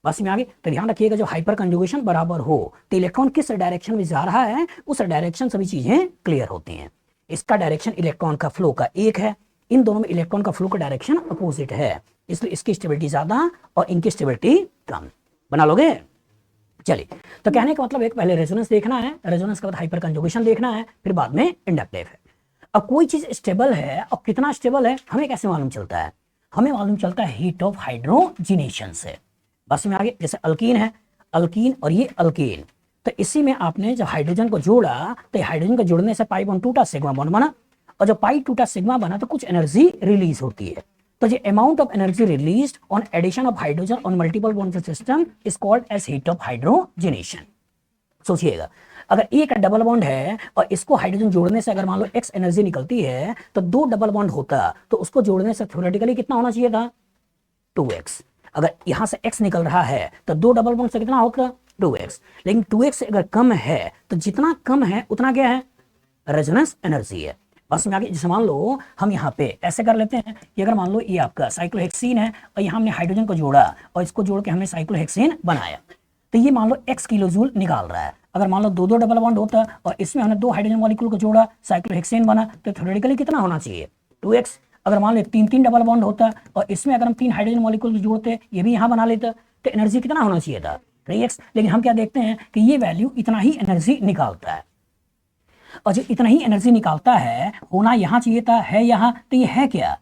बस में आगे। तो ध्यान रखिएगा, जो हाइपर कंजुगेशन बराबर हो तो इलेक्ट्रॉन किस डायरेक्शन में जा रहा है, उस डायरेक्शन सभी चीजें क्लियर होती हैं। इसका डायरेक्शन इलेक्ट्रॉन का फ्लो का एक है, इन दोनों में इलेक्ट्रॉन का फ्लो का डायरेक्शन अपोजिट है, इसलिए इसकी स्टेबिलिटी ज्यादा और इनकी स्टेबिलिटी कम। बना लोगे? चलिए, तो कहने का मतलब एक पहले रेजोनेंस देखना है, रेजोनेंस के बाद हाइपर कंजुगेशन देखना है, फिर बाद में इंडक्टिव है। अब कोई चीज स्टेबल है और कितना स्टेबल है हमें कैसे मालूम चलता है? हमें मालूम चलता है हीट ऑफ हाइड्रोजिनेशन से, बस में आगे। जैसे अल्कीन है, अल्कीन और ये अल्कीन, तो इसी में आपने जब हाइड्रोजन को जोड़ा तो हाइड्रोजन को जोड़ने से पाई बॉन्ड टूटा, सिग्मा बॉन्ड बना, और जब पाई टूटा सिग्मा बना तो कुछ एनर्जी रिलीज होती है। तो ये amount of energy released on addition of hydrogen on multiple bond system is called as heat of hydrogenation. सोचिएगा, अगर एक डबल बॉन्ड है और इसको हाइड्रोजन जोड़ने से अगर मान लो x एनर्जी निकलती है, तो 2 डबल बॉन्ड होता तो उसको जोड़ने से थ्योरेटिकली कितना होना चाहिए था? 2x। अगर यहां से x निकल रहा है तो 2 डबल बॉन्ड से कितना होगा? 2x। लेकिन 2x से अगर कम है तो जितना कम है उतना क्या है? रेजोनेंस एनर्जी है, बस में आगे। जैसे मान लो हम यहाँ पे ऐसे कर लेते हैं कि अगर मान लो ये आपका साइक्लोहेक्सीन है और यहाँ हमने हाइड्रोजन को जोड़ा और इसको जोड़ के हमने साइक्लोहेक्सीन बनाया, तो ये मान लो x किलो जूल निकाल रहा है। अगर मान लो 2 2 डबल बॉन्ड होता और इसमें हमने 2 हाइड्रोजन मॉलिक्यूल को जोड़ा, साइक्लोहेक्सेन बना, तो थ्योरेटिकली कितना होना चाहिए? 2x। अगर मान लो 3 3 डबल बॉन्ड होता और इसमें अगर हम 3 हाइड्रोजन मॉलिक्यूल जोड़ते, ये भी यहाँ बना लेते, तो एनर्जी कितना होना चाहिए था? 3x। लेकिन हम क्या देखते हैं कि ये वैल्यू इतना ही एनर्जी निकालता है, और जो इतना ही एनर्जी निकालता है होना यहाँ चाहिए था, है यहाँ, तो ये है क्या?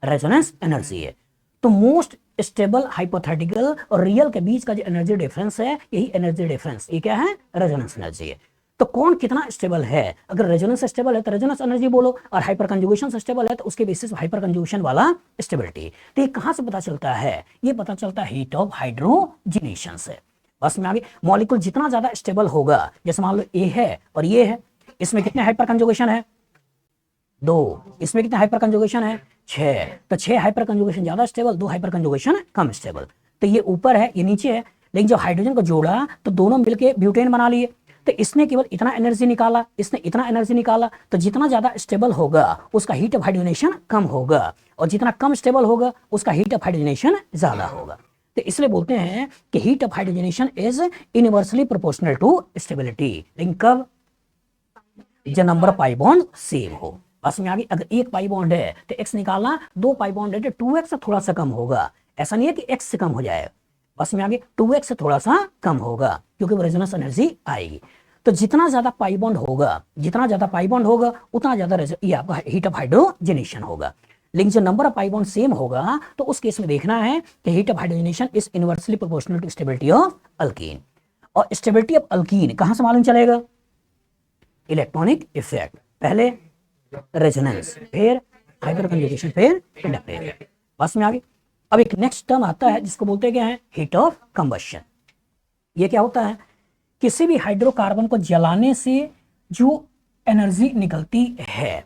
रेजोनेंस एनर्जी है। तो मोस्ट स्टेबल हाइपोथेटिकल और रियल के बीच का जो एनर्जी डिफरेंस है, यही एनर्जी डिफरेंस, ये क्या है? रेजोनेंस एनर्जी है। तो कौन कितना स्टेबल है? अगर रेजोनेंस स्टेबल है तो रेजोनेंस एनर्जी बोलो, और हाइपर कंजुगेशन से स्टेबल है तो उसके बेसिस हाइपर कंजुगेशन वाला स्टेबिलिटी। तो ये कहां से पता चलता है? ये पता चलता है हीट ऑफ हाइड्रोजिनेशन से, बस में आगे। मॉलिक्यूल जितना ज्यादा स्टेबल होगा, जैसे मान लो ए है और ये है, इसमें कितने हाइपर कंजुगेशन है? 2। इसमें कितना हाइपर कंजुगेशन है? 6। तो 6 हाइपर कंजुगेशन ज्यादा स्टेबल, 2 हाइपर कंजुगेशन कम स्टेबल। तो ये ऊपर है, ये नीचे है, लेकिन जब हाइड्रोजन को जोड़ा तो दोनों मिलके ब्यूटेन बना लिए। तो इसने केवल इतना एनर्जी निकाला, इसने इतना एनर्जी निकाला, तो जितना ज्यादा स्टेबल होगा उसका हीट ऑफ हाइड्रोजनेशन कम होगा, और जितना कम स्टेबल होगा उसका हीट ऑफ हाइड्रोजनेशन ज्यादा होगा। तो इसलिए बोलते हैं कि heat of hydrogenation is inversely proportional to stability. लेकिन कब? जब नंबर पाई बॉन्ड सेम हो, बस में आगे। अगर 1 पाई बॉन्ड है तो x निकालना, 2 पाई बॉन्ड है तो 2x से थोड़ा सा कम होगा, ऐसा नहीं है कि x से कम हो जाए, बस में आगे 2x से थोड़ा सा कम होगा, क्योंकि वो रेजोनेंस एनर्जी आएगी। तो जितना ज्यादा पाई बॉन्ड होगा, जितना ज्यादा पाई बॉन्ड होगा उतना ज्यादा ये आपका हीट ऑफ हाइड्रोजनेशन होगा। लेकिन जो number of pi bond same होगा तो उस केस में देखना है कि heat of hydrogenation is inversely proportional to stability of alkene. और स्टेबिलिटी ऑफ अल्कीन कहां से मालूम चलेगा? इलेक्ट्रॉनिक इफेक्ट, पहले रेजोनेंस, फिर हाइपर कंजुगेशन, फिर इंडक्टिव। बस में आगे। अब एक नेक्स्ट टर्म आता है जिसको बोलते हैं क्या है, हीट ऑफ कंबशन। ये क्या होता है, किसी भी हाइड्रोकार्बन को जलाने से जो एनर्जी निकलती है,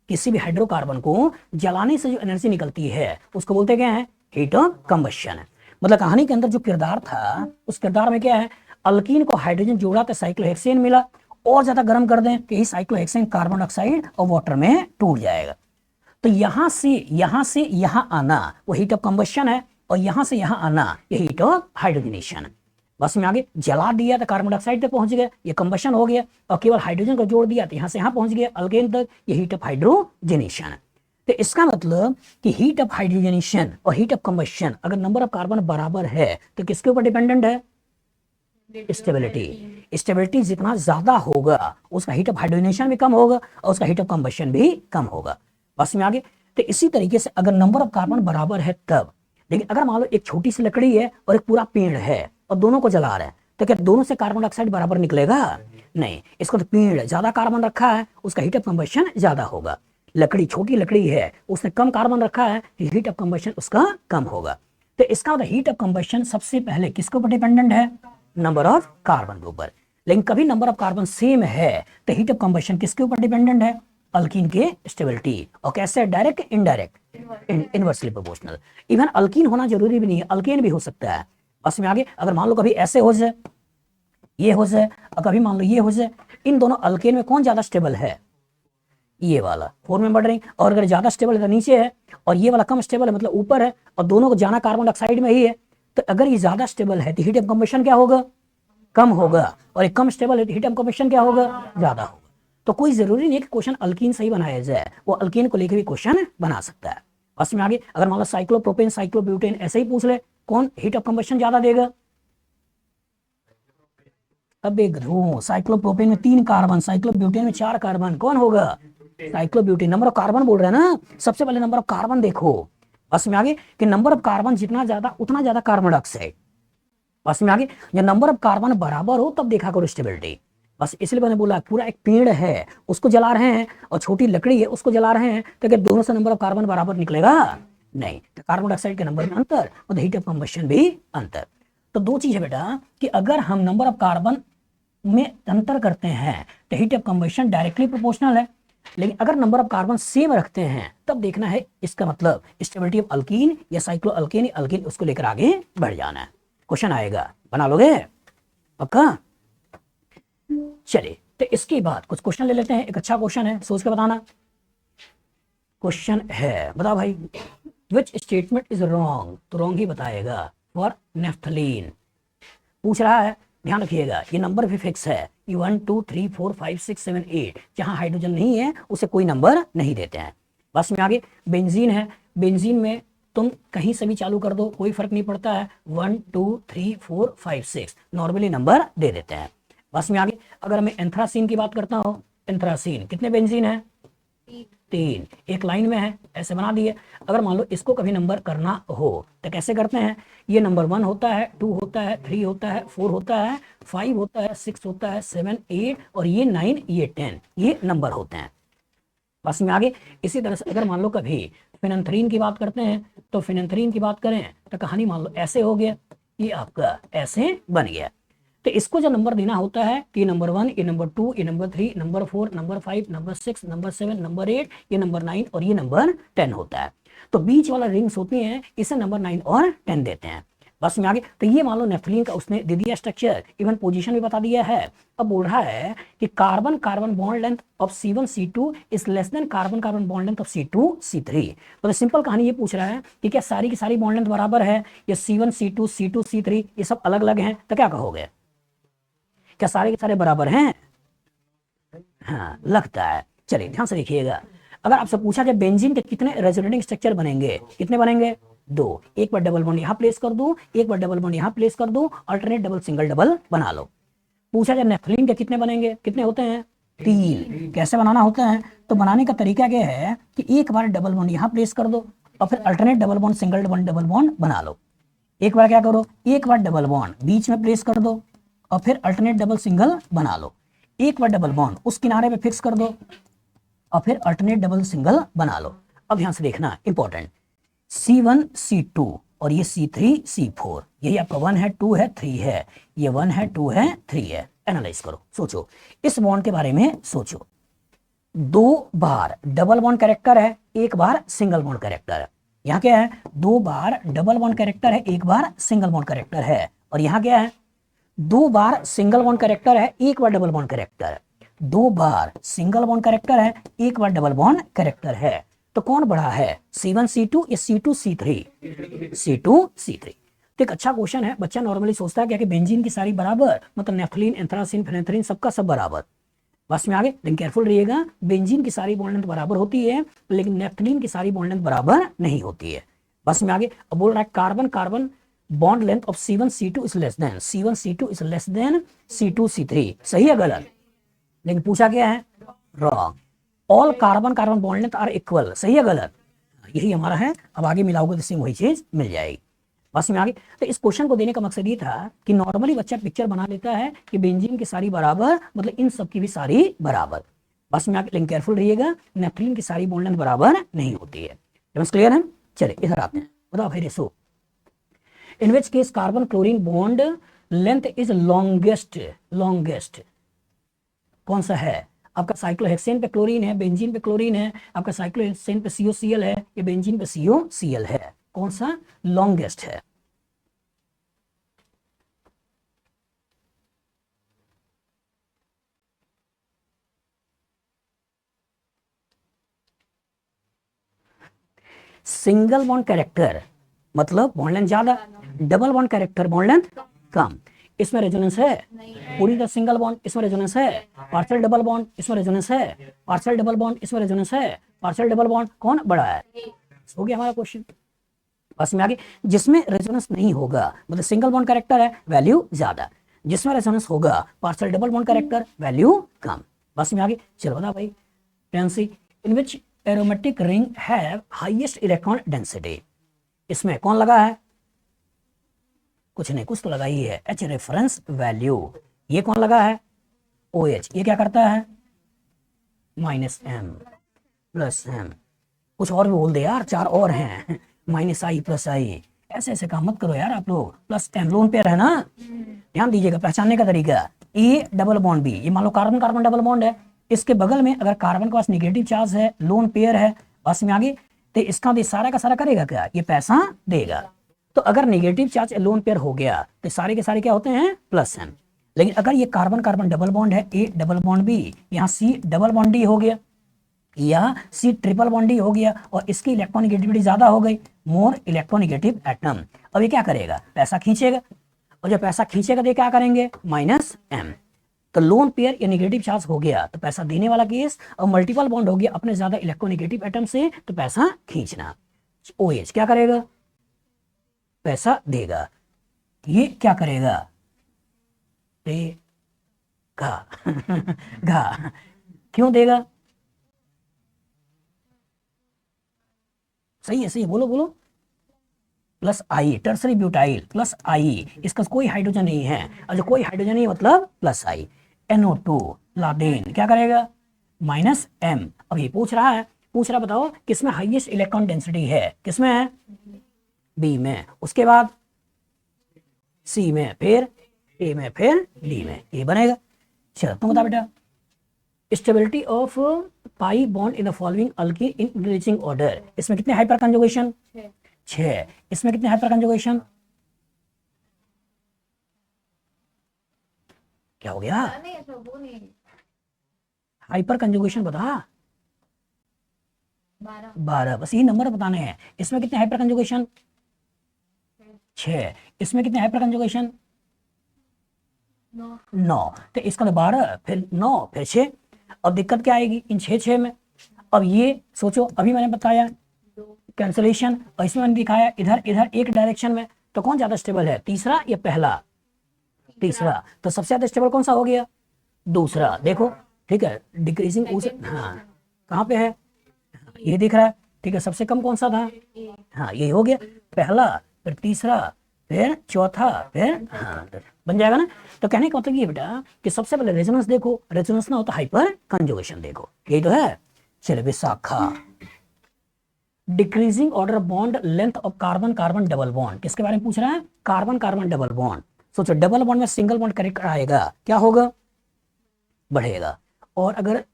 किसी भी हाइड्रोकार्बन को जलाने से जो एनर्जी निकलती है उसको बोलते हैं क्या है, हीट ऑफ कंबशन। मतलब कहानी के अंदर जो किरदार था उस किरदार में क्या है, अल्कीन को हाइड्रोजन जोड़ा तो साइक्लोहेक्सेन मिला, और ज्यादा गर्म कर दें कि साइक्लोहेक्सेन कार्बन डाइऑक्साइड और वाटर में टूट जाएगा। तो यहां से यहां आना वो हीट ऑफ कंबशन है, और यहां से यहां आना ये हीट ऑफ हाइड्रोजनेशन है। बस में आगे जला दिया तो कार्बन डाइऑक्साइड तक पहुंच गया, ये कंबशन हो गया, और केवल हाइड्रोजन को जोड़ दिया तो यहां से यहां पहुंच गया अल्केन तक, ये हीट ऑफ हाइड्रोजनेशन है। तो इसका मतलब कि हीट ऑफ हाइड्रोजनेशन और हीट ऑफ कंबशन अगर नंबर ऑफ कार्बन बराबर है तो किसके ऊपर डिपेंडेंट है, स्टेबिलिटी। स्टेबिलिटी जितना ज्यादा होगा उसका हीट ऑफ हाइड्रोजनेशन भी कम होगा और उसका हीट ऑफ कंबशन भी कम होगा। बस में आगे। तो इसी तरीके से अगर नंबर ऑफ कार्बन बराबर है तब, लेकिन अगर मान लो एक छोटी सी लकड़ी है और एक पूरा पेड़ है और दोनों को जला रहे हैं, तो क्या दोनों से कार्बन डाइऑक्साइड बराबर निकलेगा, नहीं। इसको तो पेड़ ज्यादा कार्बन रखा है उसका हीट ऑफ कंबशन ज्यादा होगा, लकड़ी छोटी लकड़ी है उसने कम कार्बन रखा है हीट ऑफ कंबशन उसका कम होगा। तो इसका मतलब हीट ऑफ कंबशन सबसे पहले किसके ऊपर डिपेंडेंट है, नंबर ऑफ कार्बन के ऊपर। लेकिन कभी नंबर ऑफ कार्बन सेम है तो हीट ऑफ कंबशन किसके ऊपर डिपेंडेंट है, अल्कीन के स्टेबिलिटी। और कैसे, direct indirect, inversely proportional. Even alkyne होना जरूरी भी नहीं है, अल्केन भी हो सकता है। बस में आगे। अगर मान लो कभी ऐसे हो जाए, ये हो जाए, और कभी मान लो ये हो जाए, इन दोनों अल्केन में कौन ज्यादा स्टेबल है, ये वाला 4 मेंबर रिंग। और अगर ज्यादा स्टेबल है तो नीचे है, और ये वाला कम स्टेबल है मतलब ऊपर है, और दोनों को जाना कार्बन डाइऑक्साइड में ही है। तो अगर ये ज्यादा स्टेबल है तो हीट ऑफ कंबशन क्या होगा, कम होगा, और एक कम स्टेबल है तो हीट ऑफ कंबशन क्या होगा, ज्यादा होगा। तो कोई जरूरी नहीं है कि क्वेश्चन अल्कीन से ही बनाया जाए, वो अल्कीन को लेकर भी क्वेश्चन बना सकता है। बस में आगे। अगर मान लो साइक्लोप्रोपेन साइक्लोब्यूटेन ऐसे ही पूछ ले, कौन हीट ऑफ कंबशन ज्यादा देगा, अब एक धुओं, साइक्लोप्रोपेन में 3 कार्बन, साइक्लोब्यूटेन में 4 कार्बन, कौन होगा, साइक्लोब्यूटेन। नंबर ऑफ कार्बन बोल रहे हैं ना, सबसे पहले नंबर ऑफ कार्बन देखो। बस में आगे कि नंबर ऑफ कार्बन जितना ज्यादा उतना ज्यादा कार्बन डाइऑक्साइड। बस में आगे। जब नंबर ऑफ कार्बन बराबर हो तब देखा करो स्टेबिलिटी। बस इसलिए मैंने बोला पूरा एक पेड़ है उसको जला रहे हैं और छोटी लकड़ी है उसको जला रहे हैं, तो क्या दोनों से नंबर ऑफ कार्बन बराबर निकलेगा, नहीं। तो कार्बन डाइऑक्साइड के नंबर में अंतर और हीट ऑफ कंबशन भी अंतर। तो दो चीज है बेटा कि अगर हम नंबर ऑफ कार्बन में अंतर करते हैं तो heat of combustion directly proportional है, लेकिन अगर नंबर ऑफ कार्बन सेम रखते हैं तब देखना है इसका मतलब स्टेबिलिटी ऑफ अल्कीन या साइक्लो अल्केन अल्कीन, उसको लेकर आगे बढ़ जाना है। क्वेश्चन आएगा, बना लोगे पक्का। चलिए तो इसके बाद कुछ क्वेश्चन ले लेते हैं। एक अच्छा क्वेश्चन है, सोच के बताना। क्वेश्चन है, बता भाई, विच स्टेटमेंट इज रॉन्ग, तो रॉन्ग ही बताएगा फॉर नेफ्थलीन। पूछ रहा है, ध्यान रखिएगा ये नंबर भी फिक्स है, ये 1 2 3 4 5 6 7 8, जहां हाइड्रोजन नहीं है उसे कोई नंबर नहीं देते हैं। बस में आगे। बेंजीन है, बेंजीन में तुम कहीं से भी चालू कर दो कोई फर्क नहीं पड़ता है, 1 2 3 4 5 6 नॉर्मली नंबर दे देते हैं। बस में आगे। अगर मैं एंथ्रासीन की बात करता हूँ, एंथ्रासीन कितने बेंजीन है, 3, एक लाइन में है, ऐसे बना दिए। अगर मान लो इसको कभी नंबर करना हो तो कैसे करते हैं, ये नंबर 1 होता है, 2 होता है, 3 होता है, 4 होता है, 5 होता है, 6 होता है, 7 8 और ये 9 ये 10, ये नंबर होते हैं। बस में आगे। इसी तरह से अगर मान लो कभी फिनंथ्रीन की बात करते हैं तो फिनंथ्रीन की बात करें तो कहानी मान लो ऐसे हो गया, ये आपका ऐसे बन गया। तो इसको जो नंबर देना होता है कि नंबर 1, ये नंबर 2, ये number 3, number 4, number 5, number 6, number 7, number 8, ये नंबर 9 और ये नंबर 10 होता है। तो बीच वाला रिंग्स होती हैं, इसे नंबर 9 और 10 देते हैं। बस में आगे। तो ये मान लो नेफ्थलीन का उसने दे दिया स्ट्रक्चर, इवन पोजीशन भी बता दिया है। अब बोल रहा है कि carbon carbon bond length of C1 C2 is less then carbon carbon bond length of C2 C3। तो सिंपल कहानी ये पूछ रहा है कि क्या सारी की सारी बॉन्ड लेंथ बराबर है, या C1 C2 C2 C3 ये सब अलग अलग हैं, तो क्या कहोगे, क्या सारे के सारे बराबर हैं, हाँ लगता है। चलिए ध्यान से देखिएगा। अगर आपसे पूछा जाए बेंजीन के कितने रेजोनेटिंग स्ट्रक्चर बनेंगे, कितने बनेंगे, 2। एक बार डबल बॉन्ड यहाँ प्लेस कर दूं, एक बार डबल बॉन्ड यहाँ प्लेस कर दूं, अल्टरनेट डबल सिंगल डबल बना लो। पूछा जाए नेफ्थलीन के कितने बनेंगे, कितने होते हैं, 3। कैसे बनाना होता है, तो बनाने का तरीका क्या है कि एक बार डबल बॉन्ड यहाँ प्लेस कर दो और फिर alternate double bond single double bond बना लो। एक बार क्या करो, एक बार डबल बॉन्ड बीच में प्लेस कर दो और फिर अल्टरनेट डबल सिंगल बना लो। एक बार डबल बॉन्ड उस किनारे पे फिक्स कर दो और फिर अल्टरनेट डबल सिंगल बना लो। अब ध्यान से देखना इंपॉर्टेंट, C1 C2 और ये C3 C4, यही आपका 1 है 2 है 3 है, ये 1 है 2 है 3 है। एनालाइज करो, सोचो इस बॉन्ड के बारे में सोचो। 2 बार डबल बॉन्ड कैरेक्टर है, 1 बार सिंगल बॉन्ड कैरेक्टर है। यहाँ क्या है, 2 बार डबल बॉन्ड कैरेक्टर है, 1 बार सिंगल बॉन्ड कैरेक्टर है। और यहाँ क्या है, 2 बार सिंगल बॉन्ड कैरेक्टर है, 1 बार डबल बॉन्ड कैरेक्टर है। 2 बार सिंगल बॉन्ड कैरेक्टर है, 1 बार डबल बॉन्ड कैरेक्टर है। तो कौन बड़ा है, C1 C2 या C2 C3? C2 C3। तो एक अच्छा क्वेश्चन है, बच्चा नॉर्मली सोचता है क्या कि बेंजीन की सारी बराबर, मतलब नेफ्थलीन, एंथ्रासीन, फेनेंथ्रीन सबका सब बराबर। बस में आगे, लेकिन केयरफुल रहिएगा, बेंजीन की सारी बॉन्ड लेंथ बराबर होती है, लेकिन नेफ्थलीन की सारी बॉन्ड लेंथ बराबर नहीं होती है। बस में आगे, अब बोल रहा है carbon carbon bond length of C1 C2 is less than C1 C2 is less than C2 C3। सही है गलत? लेकिन पूछा क्या है, wrong. All carbon carbon bond length are equal. सही है गलत? यही हमारा है। अब आगे मिलाओगे तो सेम वही चीज मिल जाएगी। बस में आगे, तो इस क्वेश्चन को देने का मकसद ये था कि नॉर्मली बच्चा पिक्चर बना लेता है कि बेंजीन की सारी बराबर, मतलब इन सब की भी सारी बराबर। बस में आगे, लेकिन केयरफुल रहिएगा, नेफ्थलीन की सारी बॉन्ड लेंथ बराबर नहीं होती है। क्लियर है? चलिए इधर आते हैं, बताओ फिर so in which case carbon chlorine bond length is longest. Longest कौन सा है? आपका साइक्लोहेक्सेन पे क्लोरीन है, बेंजीन पे क्लोरीन है, आपका साइक्लोहेक्सेन पे COCl है, ये बेंजीन पे COCl है। कौन सा लॉन्गेस्ट है? सिंगल बॉन्ड कैरेक्टर मतलब बॉन्ड लेंथ ज्यादा, double bond character bond length कम। इसमें रेजोनेंस है पूरी तरह सिंगल बॉन्ड, इसमें रेजोनेंस है पार्शियल डबल बॉन्ड, इसमें रेजोनेंस है पार्शियल डबल बॉन्ड, इसमें रेजोनेंस है पार्शियल डबल बॉन्ड। कौन बड़ा है? हो गया हमारा क्वेश्चन। बस में आगे, जिसमें रेजोनेंस नहीं होगा, मतलब सिंगल बॉन्ड कैरेक्टर है, वैल्यू ज्यादा। जिसमें रेजोनेंस होगा, partial double bond character, value कम। बस में आगे, चलो बता भाई, टेंसी in which aromatic ring have highest electron density. इसमें कौन लगा है? कुछ नहीं, कुछ तो लगा ही है, H रेफरेंस वैल्यू। ये कौन लगा है? OH। ये क्या करता है? -m + m। कुछ और भी बोल दे यार, 4 और हैं, -I + I। ऐसे ऐसे काम मत करो यार आप लोग। +m लोन पेयर है ना, ध्यान दीजिएगा पहचानने का तरीका। A डबल बॉन्ड B, ये मान low carbon carbon double bond है, इसके बगल में अगर कार्बन के पास नेगेटिव चार्ज है, लोन पेयर है, बस में आगे, तो इसका भी सारा का सारा करेगा क्या? ये पैसा देगा। तो अगर नेगेटिव चार्ज लोन पेयर हो गया तो सारे के सारे क्या होते हैं? +m। लेकिन अगर ये कार्बन कार्बन डबल बॉन्ड है, A डबल बॉन्ड B, यहाँ C डबल बॉन्ड D हो गया, या C ट्रिपल बॉन्ड D हो गया, और इसकी इलेक्ट्रोनिगेटिविटी ज्यादा हो गई, मोर इलेक्ट्रोनिगेटिव एटम। अब ये क्या करेगा? पैसा खींचेगा, और जब पैसा खींचेगा तो क्या करेंगे? -m। तो लोन पेयर या नेगेटिव चार्ज हो गया तो पैसा देने वाला केस, और मल्टीपल बॉन्ड हो गया अपने ज्यादा इलेक्ट्रोनिगेटिव एटम से तो पैसा खींचना। OH क्या करेगा? पैसा देगा। ये क्या करेगा? देगा गा। क्यों देगा? सही है, सही है, बोलो बोलो। +I, टर्सरी ब्यूटाइल +I, इसका कोई हाइड्रोजन नहीं है, और जो कोई हाइड्रोजन नहीं मतलब +I। NO2 लादेन क्या करेगा? -m। अब ये पूछ रहा बताओ किसमें हाईएस्ट इलेक्ट्रॉन डेंसिटी है? किसमें है? B में, उसके बाद C में, फिर A में, फिर D में। ये बनेगा। चलो तुम बता बेटा, stability of pi bond in the following alkyne in reaching order. इसमें कितने हाइपर कंजुगेशन? 6। इसमें कितने हाइपर कंजुगेशन? क्या हो गया? हाइपर कंजुगेशन बता। 12। बस ये नंबर बताने हैं। इसमें कितने हाइपर कंजुगेशन? 6। इसमें कितने हाइपर कंजुगेशन? 9। तो इसका तो 12, फिर 9, फिर 6। अब दिक्कत क्या आएगी इन 6 में? अब ये सोचो, अभी मैंने बताया कैंसलेशन, और इसमें मैंने दिखाया इधर इधर एक डायरेक्शन में, तो कौन ज्यादा स्टेबल है, तीसरा या पहला? तीसरा। तो सबसे ज्यादा स्टेबल कौन सा हो गया? दूसरा। देखो ठीक है, डिक्रीजिंग हाँ, कहाँ पे है? ये दिख रहा है, ठीक है। सबसे कम कौन सा था? हाँ, ये हो गया पहला, फिर तीसरा, फिर चौथा, फिर हाँ, बन जाएगा ना। तो कहने का मतलब ये बेटा कि सबसे पहले रेजोनेंस देखो, रेजोनेंस ना हो तो हाइपर कंजुगेशन देखो, यही तो है। चलिए Vishakha, decreasing order bond length of carbon carbon double bond, किसके बारे में पूछ रहा है? Carbon carbon double bond. सोचो डबल बॉन्ड में सिंगल बॉन्ड करेक्टर आएगा, क्या होगा? बढ़ेगा। और अगर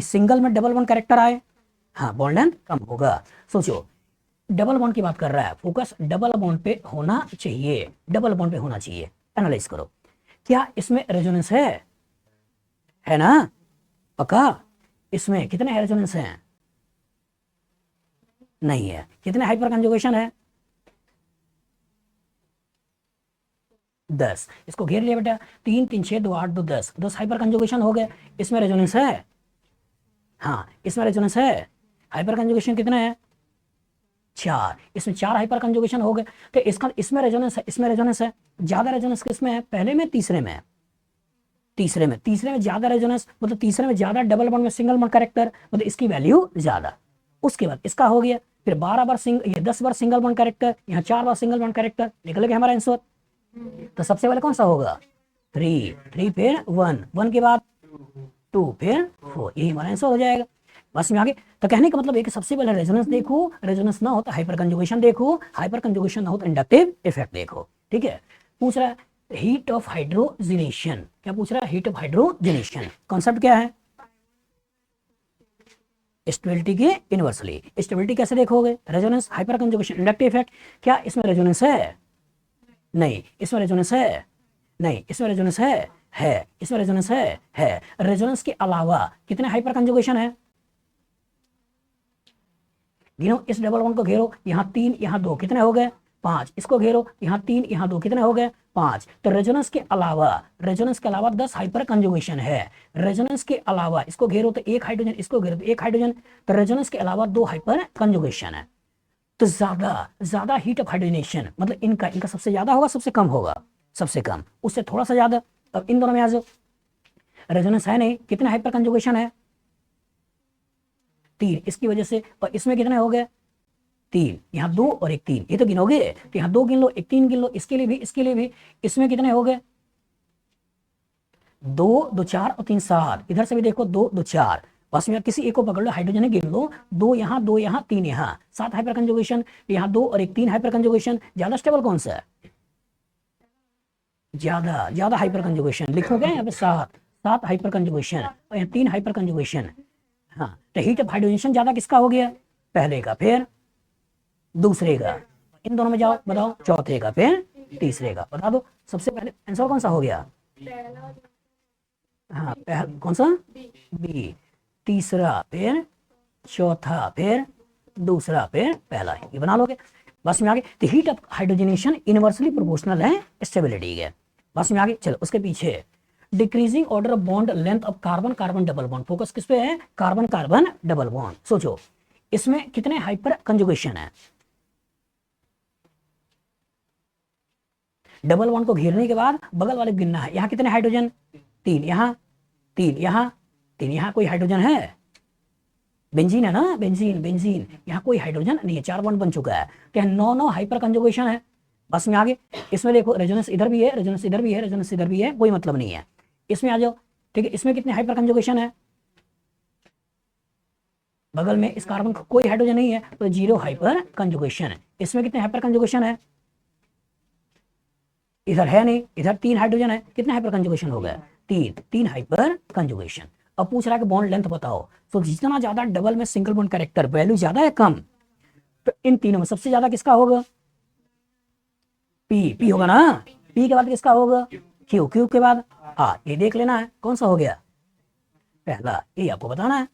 सिंगल में डबल बॉन्ड करेक्टर आए, हाँ बॉन्ड लेंथ कम होगा। सोचो डबल बॉन्ड की बात कर रहा है, फोकस डबल बॉन्ड पे होना चाहिए, डबल बॉन्ड पे होना चाहिए। एनालाइज करो, क्या इसमें रेजोनेंस है ना? पक्का? इसमें कितने रेजोनेंस हैं? नहीं है। कितने हाइपर कंजुगेशन है? 10। इसको घेर लिया बेटा, 3 3 6 2 8 2 10, 10 हाइपर कंजुगेशन हो गए। इसमें रेजोनेंस है? हाँ इसमें रेजोनेंस है। हाइपर कंजुगेशन कितने हैं? 4। इसमें 4 हाइपर कंजुगेशन हो गए। तो इसका इसमें रेजोनेंस है, इसमें रेजोनेंस है। ज्यादा रेजोनेंस किसमें है? पहले में, तीसरे में? तीसरे में ज्यादा रेजोनेंस, मतलब तीसरे में ज्यादा डबल बॉन्ड में सिंगल बॉन्ड कैरेक्टर, मतलब इसकी वैल्यू ज्यादा। उसके बाद इसका हो गया, फिर 12 बार ये 10 बार सिंगल बॉन्ड कैरेक्टर, यहाँ 4 बार सिंगल बॉन्ड कैरेक्टर, निकल गया हमारा आंसर। तो सबसे पहले कौन सा होगा? 3 3 फिर 1 1 के बाद 2 फिर 4, यही हमारा आंसर हो जाएगा। बस में आगे। तो कहने का मतलब है कि सबसे पहले रेजोनेंस देखो, रेजोनेंस ना हो तो हाइपर कंजुगेशन देखो, हाइपर कंजुगेशन ना हो तो इंडक्टिव इफेक्ट देखो। ठीक है। पूछ रहा है हीट ऑफ हाइड्रोजनेशन, क्या पूछ रहा है? हीट ऑफ हाइड्रोजनेशन कॉन्सेप्ट क्या है? स्टेबिलिटी के इनवर्सली। स्टेबिलिटी कैसे देखोगे? Resonance, hyper conjugation, inductive effect. क्या इसमें रेजोनेंस है? नहीं। इसमें रेजोनेंस है? नहीं। इसमें रेजोनेंस है। इसमें रेजोनेंस है। रेजोनेंस के अलावा कितने हाइपर कंजुगेशन है? गिनो, इस डबल बॉन्ड को घेरो, यहाँ 3 यहाँ 2, कितने हो गए? 5। इसको घेरो, यहाँ 3 यहाँ 2, कितने हो गए? 5। तो रेजोनेंस के अलावा 10 हाइपर कंजुगेशन है। रेजोनेंस के अलावा इसको घेरो तो 1 हाइड्रोजन, इसको घेरो तो 1 हाइड्रोजन। तो रेजोनेंस के अलावा 2 हाइपर कंजुगेशन है। तो ज्यादा हीट ऑफ हाइड्रोजनेशन, मतलब इनका सबसे ज्यादा होगा, सबसे कम होगा? सबसे कम, उससे थोड़ा सा ज्यादा। अब इन दोनों में आ जाओ, रेजोनेंस है नहीं, कितने हाइपर कंजुगेशन है? 3। इसकी वजह से, और इसमें कितने हो गए? 3। यहाँ 2 और 1 3, ये तो गिनोगे तो यहाँ 2 गिन लो, 1 3 गिन लो, इसके लिए भी, इसके लिए भी। इसमें कितने हो गए? 2 2 4 और 3 7। इधर से भी देखो 2 2 4। बस में किसी एक को पकड़ लो, हाइड्रोजन गिन लो, 2 यहाँ 2 यहाँ 3 यहाँ, 7 हाइपर कंजुगेशन। यहाँ 2 और 1 3 हाइपर कंजुगेशन। ज्यादा स्टेबल कौन सा है? ज्यादा हाइपर कंजुगेशन लिखोगे यहाँ पे 7 हाइपर कंजुगेशन, और यहाँ 3 हाइपर कंजुगेशन। हाँ, तो हीट ऑफ हाइड्रोजनेशन ज्यादा किसका हो गया? पहले का, फिर दूसरे का। इन दोनों में जाओ, बताओ। चौथे का, फिर तीसरे का। बता दो सबसे पहले आंसर कौन सा हो गया? हाँ कौन सा? बी। तीसरा, फिर चौथा, फिर दूसरा, फिर पहला, ये बना लोगे। बस में आगे। तो heat of hydrogenation inversely proportional है स्टेबिलिटी के। बस में आगे चलो, उसके पीछे decreasing order of bond length of carbon carbon double bond, focus किस पे है? Carbon carbon double bond. सोचो इसमें कितने हाइपर कंजुगेशन है? डबल बॉन्ड को घेरने के बाद बगल वाले गिनना है, यहाँ कितने हाइड्रोजन? 3 यहाँ, 3 यहाँ, 3 यहाँ। कोई हाइड्रोजन है? बेंजीन है ना, बेंजीन। यहाँ कोई हाइड्रोजन नहीं है, 4 बॉन्ड बन चुका है। तो यहाँ 9 हाइपर कंजुगेशन है। बस में आगे। इसमें देखो रेजोनेंस इधर भी है, रेजोनेंस इधर भी है, रेजोनेंस इधर भी है, कोई मतलब नहीं है। इसमें आ जाओ। ठीक है, इसमें कितने हाइपर कंजुगेशन है? बगल में इस कार्बन को कोई हाइड्रोजन नहीं है, तो 0 हाइपर कंजुगेशन है। इसमें कितने हाइपर कंजुगेशन है? इधर है नहीं, इधर 3 हाइड्रोजन है, कितने हाइपर कंजुगेशन हो गया? 3 हाइपर कंजुगेशन। अब पूछ रहा है कि बॉन्ड लेंथ बताओ। तो जितना ज्यादा डबल में सिंगल बॉन्ड कैरेक्टर, वैल्यू ज्यादा है कम? तो इन तीनों में सबसे ज्यादा किसका होगा? पी होगा ना। पी के बाद किसका होगा? क्यू के बाद ये देख लेना है कौन सा हो गया? पहला, ये आपको बताना है।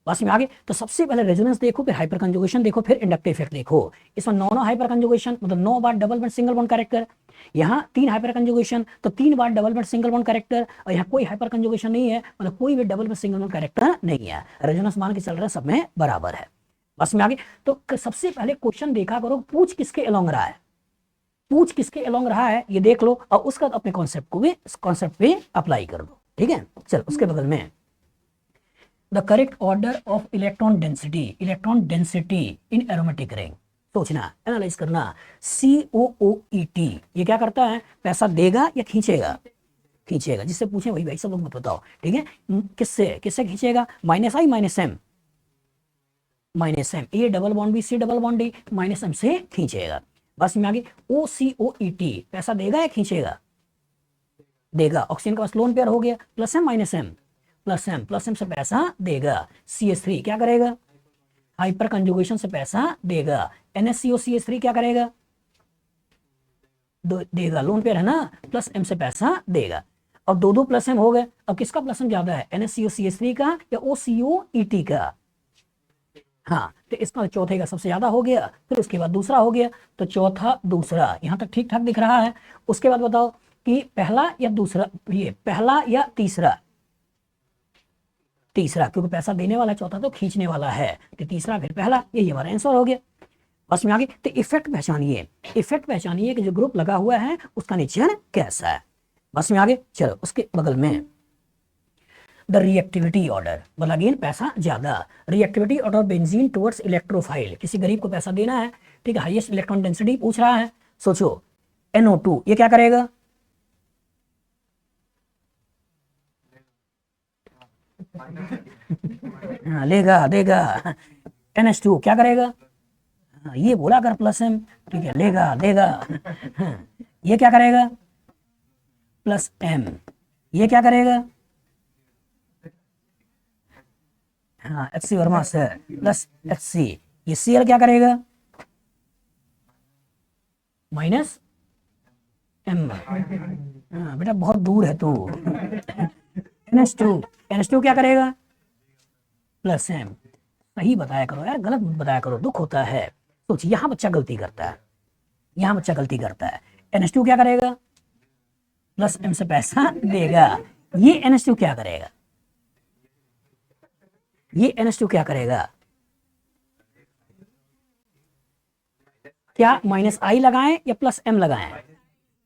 बस में आगे। तो सबसे पहले रेजोनेंस देखो, फिर हाइपर कंजुगेशन देखो, फिर इंडक्टिव इफेक्ट देखो। इसमें 9 हाइपर कंजुगेशन, मतलब 9 बार double bond single bond character. यहाँ 3 हाइपर कंजुगेशन, तो 3 बार double bond single bond character. और यहाँ कोई हाइपर कंजुगेशन नहीं है, मतलब कोई भी double bond single bond character नहीं है। रेजोनेंस मान के चल रहा है, सब में बराबर है। बस में आगे। तो सबसे पहले क्वेश्चन देखा करो, पूछ किसके अलोंग रहा है, पूछ किसके अलोंग रहा है ये देख लो, और उसका अपने कॉन्सेप्ट पे अप्लाई कर दो। ठीक है। चल उसके बगल में the correct order of electron density in aromatic ring. सोचना, एनालाइज करना। COOET ये क्या करता है? पैसा देगा या खींचेगा? खींचेगा। जिससे पूछे वही भाई सब लोग मत बताओ। ठीक है, किससे खींचेगा? -I -M। Minus M, A double bond B C double bond D, minus M से खींचेगा। बस में आगे ओ सी ओ ई टी, पैसा देगा या खींचेगा? देगा। ऑक्सीजन का पास लोन पेयर हो गया, plus M minus M, plus M से पैसा देगा। CH3 क्या करेगा? हाइपर कंजुगेशन से पैसा देगा। NaCO CH3 क्या करेगा? देगा, लोन पेयर है ना, प्लस एम से पैसा देगा। और दो दो प्लस एम हो गए। अब किसका प्लस एम ज्यादा है, NaCO CH3 का या OCO ET का? हाँ, तो इसका चौथे का सबसे ज्यादा हो गया, फिर उसके बाद दूसरा हो गया, तो चौथा दूसरा यहां तक ठीक ठाक दिख रहा है। उसके बाद बताओ कि पहला या दूसरा, ये पहला या तीसरा? तीसरा, क्योंकि पैसा देने वाला, चौथा तो खींचने वाला है, तो तीसरा फिर पहला, यही हमारा आंसर हो गया। बस में आगे, तो इफेक्ट पहचानिए, इफेक्ट पहचानिए कि जो ग्रुप लगा हुआ है उसका नेचर कैसा है। बस में आगे चलो, उसके बगल में द रिएक्टिविटी ऑर्डर, मतलब अगेन पैसा ज्यादा, reactivity order benzene towards electrophile, किसी गरीब को पैसा देना है, ठीक है, हाईएस्ट इलेक्ट्रॉन डेंसिटी पूछ रहा है। सोचो NO2 ये क्या करेगा? हाँ, लेगा देगा। NH2 क्या करेगा? हाँ, ये बोला कर प्लस एम, ठीक है, लेगा देगा। हाँ, ये क्या करेगा? Plus M. ये क्या करेगा? हाँ, HC Verma sir, plus HC। ये Cl क्या करेगा? Minus M. हाँ बेटा, बहुत दूर है तू। NH2 क्या करेगा? Plus M. सही बताया करो यार, गलत मत बताया करो, दुख होता है। सोच, यहाँ बच्चा गलती करता है, यहाँ बच्चा गलती करता है। NH2 क्या करेगा? प्लस एम से पैसा देगा। ये NH2 क्या करेगा? ये NH2 क्या करेगा? क्या माइनस आई लगाएं या प्लस एम लगाएं?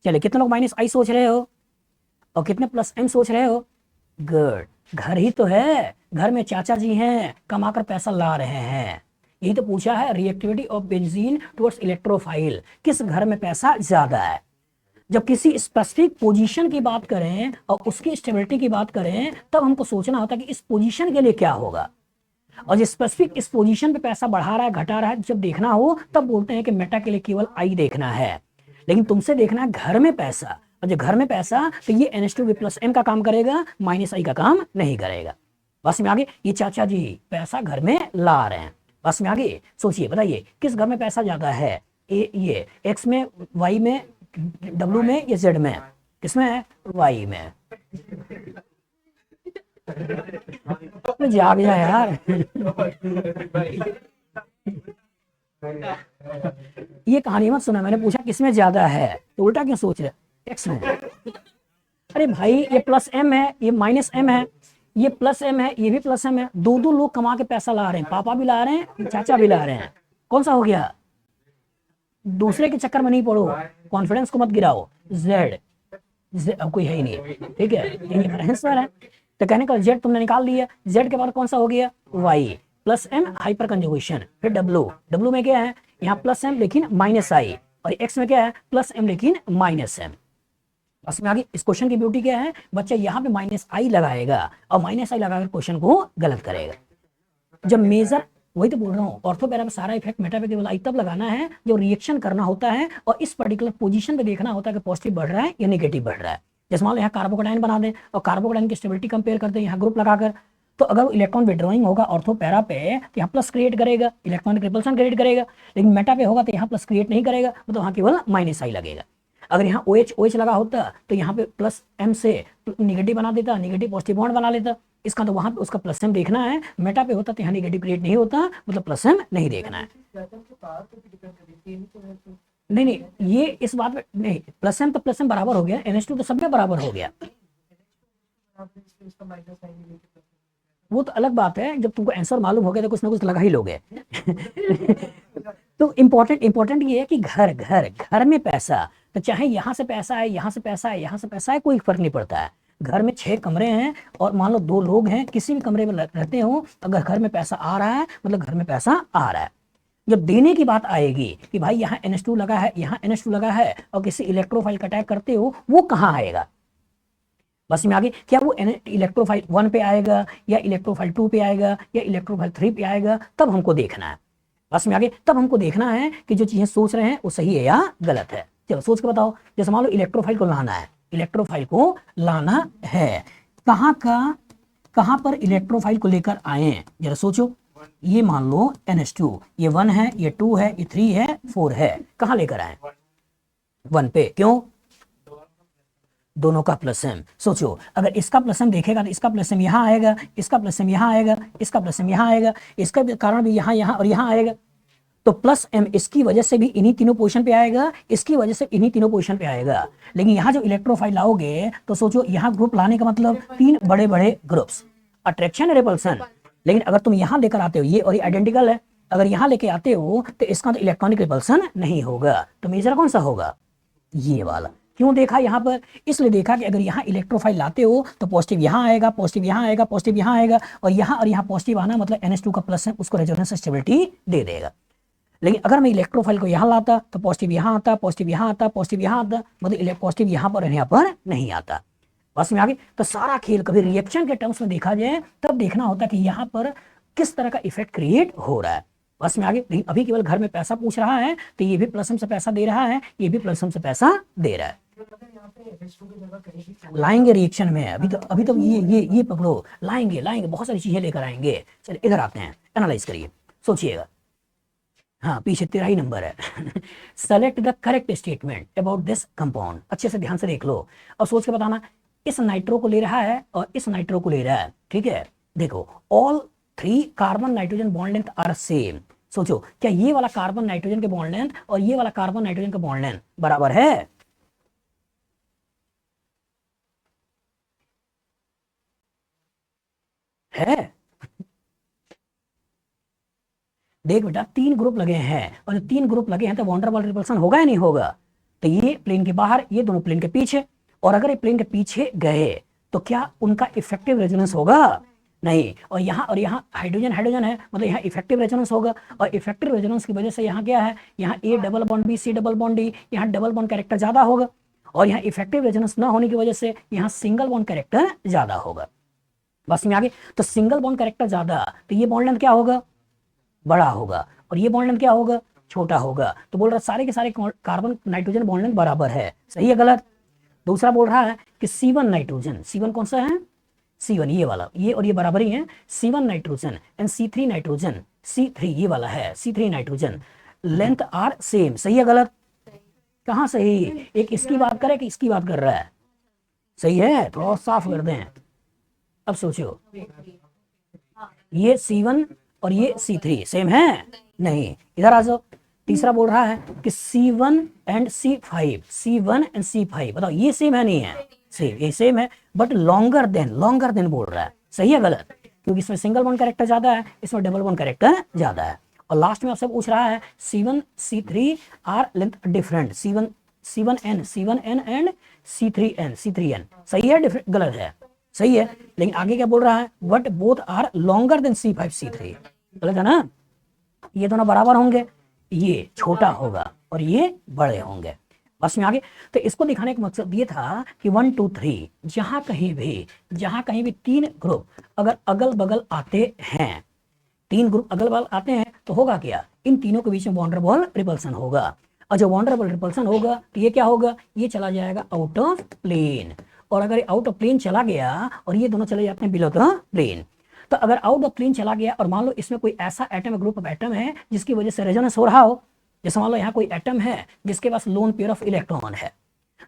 चलिए, कितने लोग माइनस आई सोच रहे हो और कितने प्लस एम सोच रहे हो? गुड, घर ही तो है, घर में चाचा जी हैं, कमाकर पैसा ला रहे हैं। यही तो पूछा है, reactivity of benzene towards electrophile, किस घर में पैसा ज्यादा है। जब किसी स्पेसिफिक पोजीशन की बात करें और उसकी स्टेबिलिटी की बात करें, तब हमको सोचना होता है कि इस पोजीशन के लिए क्या होगा। और जो स्पेसिफिक इस पोजीशन पे पैसा बढ़ा रहा है घटा रहा है, जब देखना हो तब बोलते हैं कि मेटा के लिए केवल आई देखना है। लेकिन तुमसे देखना है घर में पैसा, और जो घर में पैसा, तो ये NH2 प्लस एम का काम करेगा, माइनस आई का काम नहीं करेगा। बस में आगे, ये चाचा जी पैसा घर में ला रहे हैं। बस में आगे सोचिए, बताइए किस घर में पैसा ज्यादा है? ये एक्स में, वाई में, डब्ल्यू में या जेड में? किसमें है? वाई में। जाग जा यार। ये कहानी मत सुना, मैंने पूछा किसमें ज्यादा है, तो उल्टा क्यों सोच रहे? एक्स में। अरे भाई, ये प्लस एम है, ये माइनस एम है, ये प्लस एम है, ये भी प्लस एम है, दो दो लोग कमा के पैसा ला रहे हैं, पापा भी ला रहे हैं, चाचा भी ला रहे हैं। कौन सा हो गया? दूसरे के चक्कर में नहीं पड़ो, कॉन्फिडेंस को मत गिराओ। जेड, अब कोई है ही नहीं, ठीक है, यही आंसर है। तो कहने का जेड तुमने निकाल लिया, जेड के बाद कौन सा हो गया? Y, plus M hyperconjugation, फिर डब्ल्यू में क्या है? यहाँ प्लस एम लेकिन माइनस आई, और एक्स में क्या है? प्लस एम लेकिन माइनस एम। बस में आगे, इस क्वेश्चन की ब्यूटी क्या है, बच्चा यहाँ पे माइनस आई लगाएगा और माइनस आई लगाकर क्वेश्चन को गलत करेगा। जब मेजर, वही तो बोल रहा हूँ, ऑर्थोपैरा में सारा इफेक्ट मेटा पे केवल आई तब लगाना है जो रिएक्शन करना होता है, और इस पर्टिकुलर पोजीशन पे देखना होता है कि पॉजिटिव बढ़ रहा है या नेगेटिव बढ़ रहा है। जैसे मान लो यहाँ कार्बोकेटाइन बना दें और कार्बोकेटाइन की स्टेबिलिटी कंपेयर करते हैं यहाँ ग्रुप लगाकर, तो अगर इलेक्ट्रॉन विड्रॉइंग होगा ऑर्थोपैरा पे तो यहाँ प्लस क्रिएट करेगा, इलेक्ट्रॉनिक रिपल्सन क्रिएट करेगा, लेकिन मेटा पे होगा तो यहाँ प्लस क्रिएट नहीं करेगा, मतलब वहाँ केवल माइनस आई लगेगा। अगर यहाँ OH लगा होता तो यहाँ पे प्लस एम से निगेटिव बना देता, निगेटिव पॉजिटिव बॉन्ड बना लेता, इसका तो वहाँ पे उसका प्लस एम देखना है। मेटा पे होता तो यहाँ निगेटिव क्रिएट नहीं होता, मतलब प्लस एम नहीं देखना है। नहीं, ये इस बात में नहीं, प्लस एम तो प्लस एम बराबर हो गया, NH2 तो सब में बराबर हो गया। वो तो अलग बात है, जब तुमको आंसर मालूम हो गया तो कुछ ना कुछ लगा ही लोगे। तो इंपॉर्टेंट ये है कि घर में पैसा, तो चाहे यहाँ से पैसा है, यहाँ से पैसा है, यहाँ से पैसा है, कोई फर्क नहीं पड़ता है। घर में 6 कमरे हैं और मान लो 2 लोग हैं, किसी भी कमरे में रहते हो, अगर घर में पैसा आ रहा है मतलब घर में पैसा आ रहा है। जब देने की बात आएगी कि भाई यहाँ NH2 लगा है, यहाँ NH2 लगा है, और किसी इलेक्ट्रोफाइल का अटैक करते हो, वो कहाँ आएगा? बस में आगे क्या वो इलेक्ट्रोफाइल 1 पे आएगा या इलेक्ट्रोफाइल 2 पे आएगा या इलेक्ट्रोफाइल 3 पे आएगा, तब हमको देखना है। बस में आगे तब हमको देखना है कि जो चीजें सोच रहे हैं वो सही है या गलत है। चलो सोच के बताओ। जैसे मान लो इलेक्ट्रोफाइल को लाना है, इलेक्ट्रोफाइल को लाना है, कहां पर इलेक्ट्रोफाइल को लेकर आए हैं जरा सोचो। ये मान लो NH2, ये 1 है, ये 2 है, ये 3 है, 4 है, कहां लेकर आए? 1 पे। क्यों? दोनों का प्लस एम। सोचो अगर इसका प्लस एम देखेगा तो इसका प्लस एम यहाँ आएगा, इसका प्लस एम यहाँ आएगा, इसका प्लस एम यहाँ आएगा, इसका कारण भी यहाँ और यहाँ आएगा। तो प्लस एम इसकी वजह से भी इन्हीं तीनों पोजीशन पे आएगा, इसकी वजह से इन्हीं तीनों पोजीशन पे आएगा। लेकिन यहाँ जो इलेक्ट्रोफाइल लाओगे तो सोचो यहाँ ग्रुप लाने का मतलब 3 बड़े बड़े ग्रुप्स, अट्रैक्शन, रिपल्सन। लेकिन अगर तुम यहाँ लेकर आते हो ये और ये आइडेंटिकल है, अगर यहाँ लेके आते हो तो इसका तो इलेक्ट्रॉनिक रिपल्सन नहीं होगा। तो मेजर कौन सा होगा? ये वाला। क्यों देखा यहाँ पर? इसलिए देखा कि अगर यहाँ इलेक्ट्रोफाइल लाते हो तो पॉजिटिव यहाँ आएगा, पॉजिटिव यहाँ आएगा, पॉजिटिव यहाँ आएगा, और यहाँ पॉजिटिव आना मतलब NH2 का प्लस है, उसको रेजोनेंस स्टेबिलिटी दे देगा। लेकिन अगर मैं इलेक्ट्रोफाइल को यहाँ लाता तो पॉजिटिव यहाँ आता, पॉजिटिव यहाँ आता, पॉजिटिव यहाँ आता, मतलब पॉजिटिव यहाँ पर नहीं आता। बस में आगे तो सारा खेल कभी रिएक्शन के टर्म्स में देखा जाए तब देखना होता है कि यहाँ पर किस तरह का इफेक्ट क्रिएट हो रहा है। बस में आगे। लेकिन अभी केवल घर में पैसा पूछ रहा है तो ये भी प्लस से पैसा दे रहा है, ये भी प्लस से पैसा दे रहा है। लाएंगे रिएक्शन में, अभी तो ये पकड़ो, लाएंगे बहुत सारी चीजें लेकर आएंगे। चलिए इधर आते हैं, एनालाइज करिए, सोचिएगा। हाँ पीछे 13 नंबर है। Select the correct statement about this compound. अच्छे से ध्यान से देख लो और सोच के बताना। इस नाइट्रो को ले रहा है और इस नाइट्रो को ले रहा है, ठीक है। देखो all 3 carbon nitrogen bond length are same. सोचो क्या ये वाला कार्बन नाइट्रोजन के बॉन्ड लेंथ और ये वाला कार्बन नाइट्रोजन का बॉन्ड लेंथ बराबर है? देख बेटा 3 ग्रुप लगे हैं और जो 3 ग्रुप लगे हैं तो वॉन डेर वाल्स रिपल्सन होगा या नहीं होगा? तो ये प्लेन के बाहर, ये दोनों प्लेन के पीछे, और अगर ये प्लेन के पीछे गए तो क्या उनका इफेक्टिव रेजोनेंस होगा? नहीं। और यहाँ हाइड्रोजन है, मतलब यहाँ इफेक्टिव रेजोनेंस होगा, और इफेक्टिव रेजोनेंस की वजह से यहाँ क्या है, यहाँ A double bond B C double bond D, यहाँ डबल बॉन्ड कैरेक्टर ज्यादा होगा, और यहाँ इफेक्टिव रेजोनेंस ना होने की वजह से यहाँ सिंगल बॉन्ड कैरेक्टर ज्यादा होगा। बस में आगे। तो सिंगल बॉन्ड कैरेक्टर ज्यादा तो ये बॉन्ड लेंथ क्या होगा? बड़ा होगा, और ये बॉन्ड लेंथ क्या होगा? छोटा होगा। तो बोल रहा सारे के सारे कार्बन नाइट्रोजन बॉन्ड लेंथ बराबर है, सही है गलत? दूसरा बोल रहा है कि C1 नाइट्रोजन, C1 कौन सा है? C1 ये वाला, ये और ये बराबर ही है। C1 nitrogen and C3 nitrogen, C3 ये वाला है, C3 nitrogen length are same, सही है गलत? कहाँ सही? एक इसकी बात करे कि इसकी बात कर रहा है? सही है, थोड़ा साफ कर दें। अब सोचो ये C1 और ये C3 सेम है? नहीं। इधर आ जाओ। तीसरा बोल रहा है कि C1 and C5, C1 and C5, बताओ ये सेम है नहीं है? सेम, ये सेम है, बट लॉन्गर देन बोल रहा है, सही है गलत? क्योंकि इसमें सिंगल बॉन्ड कैरेक्टर ज्यादा है, इसमें डबल बॉन्ड कैरेक्टर ज्यादा है। और लास्ट में आपसे पूछ रहा है C1 C3 are length different, C1N and C3N, सही है गलत है? सही है। लेकिन आगे क्या बोल रहा है? But both are longer than C5 C3, गलत है ना? ये दोनों बराबर होंगे, ये छोटा होगा और ये बड़े होंगे। बस में आगे। तो इसको दिखाने का मकसद ये था कि 1 2 3 जहां कहीं भी 3 ग्रुप अगर अगल बगल आते हैं, 3 ग्रुप अगल बगल आते हैं तो होगा क्या? इन तीनों के बीच में वॉन डेर वाल्स रिपल्सन होगा, और जो वॉन डेर वाल्स रिपल्सन होगा तो ये क्या होगा? ये चला जाएगा आउट ऑफ प्लेन, और अगर आउट ऑफ प्लेन चला गया और ये दोनों चले जाते हैं बिलो द प्लेन, तो अगर आउट ऑफ प्लेन चला गया और मान लो इसमें कोई ऐसा एटम, ग्रुप ऑफ एटम है जिसकी वजह से रेजोनेंस हो रहा हो, जैसे मान लो यहाँ कोई एटम है जिसके पास लोन पेयर ऑफ इलेक्ट्रॉन है,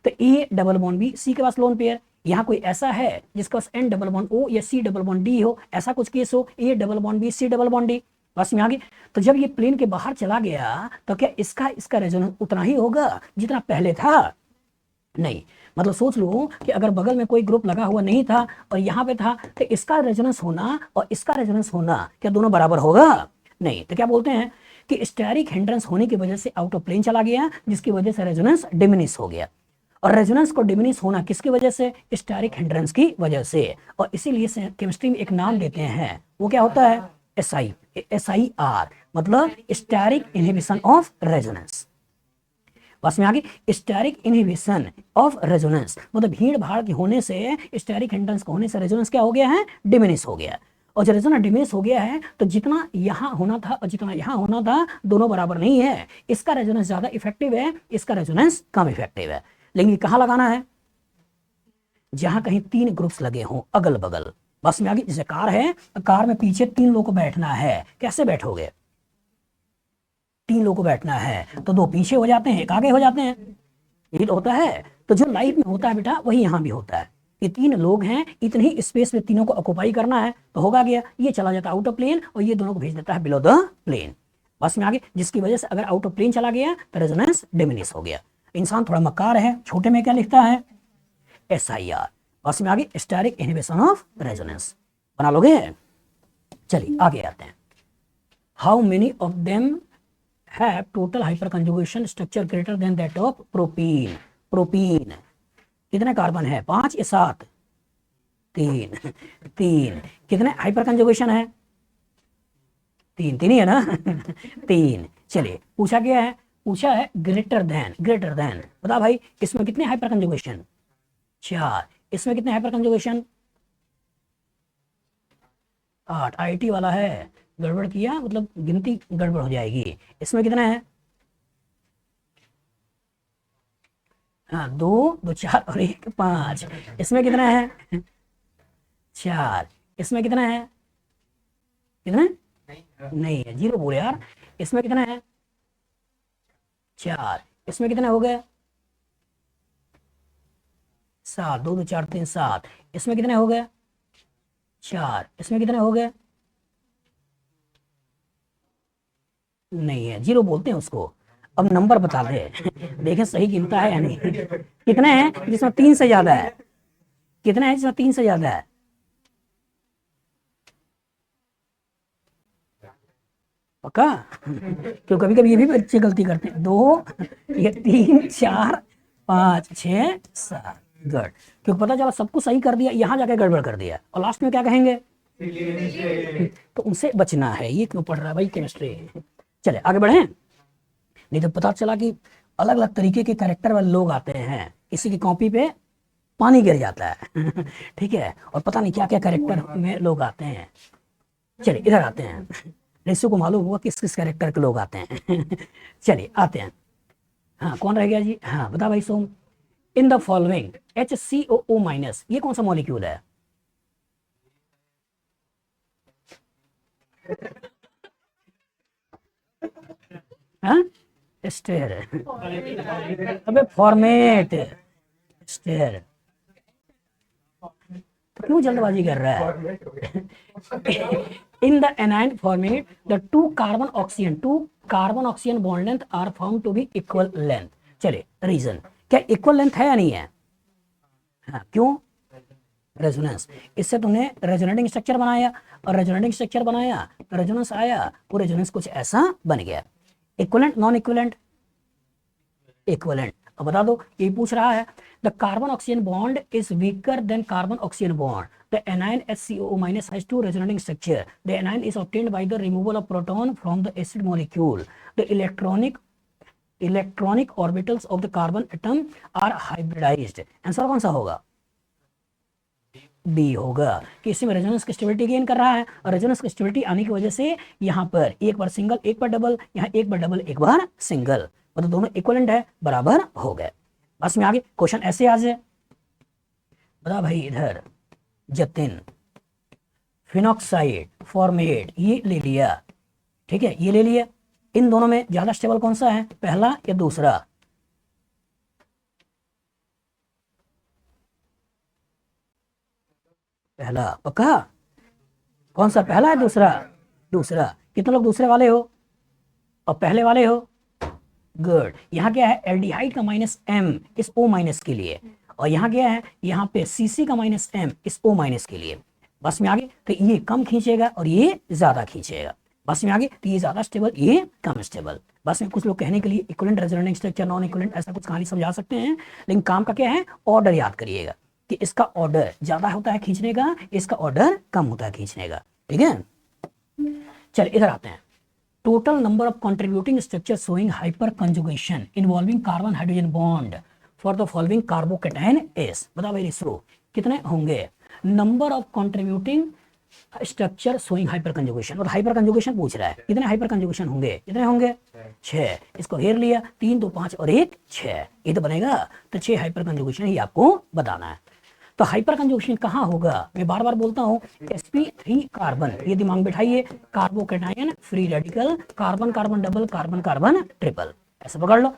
तो A double bond B, C के पास लोन पेयर। यहाँ कोई ऐसा है जिसके पास N डबल बॉन्ड O या C डबल बॉन्ड D हो, ऐसा कुछ केस हो, A double bond B C double bond D। बस में आगे। तो जब ये प्लेन के बाहर चला गया तो क्या इसका रेजोनेंस उतना ही होगा जितना पहले था? नहीं। मतलब सोच लो कि अगर बगल में कोई ग्रुप लगा हुआ नहीं था और यहाँ पे था, तो इसका रेजोनेंस होना और इसका रेजोनेंस होना क्या दोनों बराबर होगा? नहीं। तो क्या बोलते हैं कि स्टेरिक हिंड्रेंस होने की वजह से आउट ऑफ प्लेन चला गया, जिसकी वजह से रेजोनेंस डिमिनिश हो गया। और रेजोनेंस को डिमिनिश होना किसकी वजह से? स्टेरिक हिंड्रेंस की वजह से। और इसीलिए केमिस्ट्री में एक नाम देते हैं, वो क्या होता है? SIR, मतलब स्टेरिक इनहिबिशन ऑफ रेजोनेंस। बस में आगे स्टेरिक इनहिबिशन ऑफ रेजोनेंस, मतलब भीड़ भाड़ के होने से, स्टेरिक हिंड्रेंस होने से रेजोनेंस क्या हो गया है, डिमिनिश हो गया। और जब रेजोनेंस डिमिनिश हो गया है तो जितना यहाँ होना था और जितना यहाँ होना था दोनों बराबर नहीं है। इसका रेजोनेंस ज्यादा इफेक्टिव है, इसका रेजोनेंस कम इफेक्टिव है। लेकिन कहाँ लगाना है, जहां कहीं 3 ग्रुप्स लगे हों अगल बगल। बस में आगे जैसे कार है, कार में पीछे 3 लोगों को बैठना है, कैसे बैठोगे, 3 लोगों को बैठना है तो 2 पीछे हो जाते हैं, 1 आगे हो जाते हैं, यही तो होता है। तो जो लाइफ में होता है बेटा वही यहाँ भी होता है कि 3 लोग हैं, इतनी स्पेस में तीनों को ऑक्युपाई करना है, तो होगा क्या, ये चला जाता है आउट ऑफ प्लेन और ये दोनों को भेज देता है बिलो द प्लेन। बस में आगे जिसकी वजह से अगर आउट ऑफ प्लेन चला गया तो रेजोनेंस डिमिनिश हो गया। इंसान थोड़ा मक्कार है, छोटे में क्या लिखता है, SIR। बस में आगे स्टेरिक इनहिबिशन ऑफ रेजोनेंस बना लोगे। चलिए आगे आते हैं। How many of them have total hyper conjugation structure greater than that of propene. Propene कितने कार्बन है, 5 या 7, 3। कितने हाइपर कंजुगेशन है, 3 ही है ना 3। चलिए पूछा गया है, पूछा है ग्रेटर देन, बता भाई इसमें कितने हाइपर कंजुगेशन, 4। इसमें कितने हाइपर कंजुगेशन, 8। IT वाला है, गड़बड़ किया मतलब गिनती गड़बड़ हो जाएगी। इसमें कितना है, हाँ 2, 2 4 और 1 5। इसमें कितना है, 4। इसमें कितना है, कितना नहीं है, 0 बोले यार। इसमें कितना है, 4। इसमें कितना हो गया, 7, 2 2 4 3 7। इसमें कितने हो गए, 4। इसमें कितने हो गए, नहीं है, 0 बोलते हैं उसको। अब नंबर बता दे देखें सही गिनता है या नहीं। कितने हैं जिसमें 3 से ज्यादा है, कितने हैं जिसमें 3 से ज्यादा है, पक्का क्यों, कभी कभी ये भी बच्चे गलती करते हैं। 2 ये 3 4 5 6 7 गुड, क्योंकि पता चला सबको सही कर दिया, यहाँ जाके गड़बड़ कर दिया और लास्ट में क्या कहेंगे, तो उनसे बचना है। ये क्यों पढ़ रहा है भाई केमिस्ट्री। चले आगे बढ़े, नहीं तो पता चला कि अलग अलग तरीके के कैरेक्टर वाले लोग आते हैं, किसी की कॉपी पे पानी गिर जाता है ठीक है, और पता नहीं क्या क्या कैरेक्टर में लोग आते हैं। चलिए इधर आते हैं, रेसू को मालूम हुआ किस किस कैरेक्टर के लोग आते हैं चलिए आते हैं। हाँ कौन रह गया जी, हाँ बता भाई Som. In the following HCOO minus, ये कौन सा मॉलिक्यूल है, हाँ स्टेर, अबे फॉर्मेट स्टेर, तो क्यों जल्दबाजी कर रहा है in the anion formate the 2 carbon oxygen bond length are found to be equal length. चलिए रीजन क्या, इक्वल लेंथ है या नहीं है, हाँ क्यों, रेजोनेंस। इससे तुमने रेजोनेटिंग स्ट्रक्चर बनाया और रेजोनेटिंग स्ट्रक्चर बनाया तो रेजोनेंस आया, वो रेजोनेंस कुछ ऐसा बन गया। Equivalent non equivalent, equivalent. अब बता दो, ये पूछ रहा है the carbon oxygen bond is weaker then carbon oxygen bond, the A9 HCOO minus has 2 resonating structure, the anion is obtained by the removal of proton from the acid molecule, the electronic orbitals of the carbon atom are hybridized। Answer कौन सा होगा, B होगा, कि इसमें resonance की stability gain कर रहा है और रेजोनेंस की स्टेबिलिटी आने की वजह से यहाँ पर एक बार सिंगल एक बार डबल, यहाँ एक बार डबल एक बार सिंगल, मतलब दोनों इक्विवेलेंट है, बराबर हो गए। बस में आगे क्वेश्चन ऐसे आ जाए, बता भाई इधर जतिन फिनॉक्साइड फॉर्मेट ये ले लिया, ठीक है ये ले लिया, इन दोनों में ज्यादा स्टेबल कौन सा है, पहला या दूसरा, पहला, पक्का कौन सा, पहला है दूसरा, दूसरा। कितने लोग दूसरे वाले हो और पहले वाले हो, गुड। यहाँ क्या है, एल्डिहाइड का -M इस O माइनस के लिए, और यहाँ क्या है, यहाँ पे CC का -M इस O माइनस के लिए। बस में आगे तो ये कम खींचेगा और ये ज्यादा खींचेगा, बस में आगे तो ये ज्यादा स्टेबल ये कम स्टेबल। बस में कुछ लोग कहने के लिए equivalent resonating structure non equivalent ऐसा कुछ कहानी समझा सकते हैं, लेकिन काम का क्या है, ऑर्डर याद करिएगा कि इसका ऑर्डर ज्यादा होता है खींचने का, इसका ऑर्डर कम होता है खींचने का, ठीक है। चलिए इधर आते हैं, total number of contributing structure showing hyper conjugation involving carbon hydrogen bond for the following carbocation S. बताओ भाई रिसरो कितने होंगे? Number of contributing structure showing hyper conjugation, और हाइपर कंजुगेशन पूछ रहा है कितने हाइपर कंजुगेशन होंगे? कितने होंगे? 6। इसको घेर लिया, 3 2 5 और 1 6, ये तो बनेगा। तो 6 हाइपर कंजुगेशन ही आपको बताना है। तो हाइपर कंजुगेशन कहाँ होगा? मैं बार बार बोलता हूँ sp3 कार्बन, ये दिमाग में बैठाइए, carbocation free radical, carbon carbon double, carbon carbon triple, ऐसे पकड़ लो।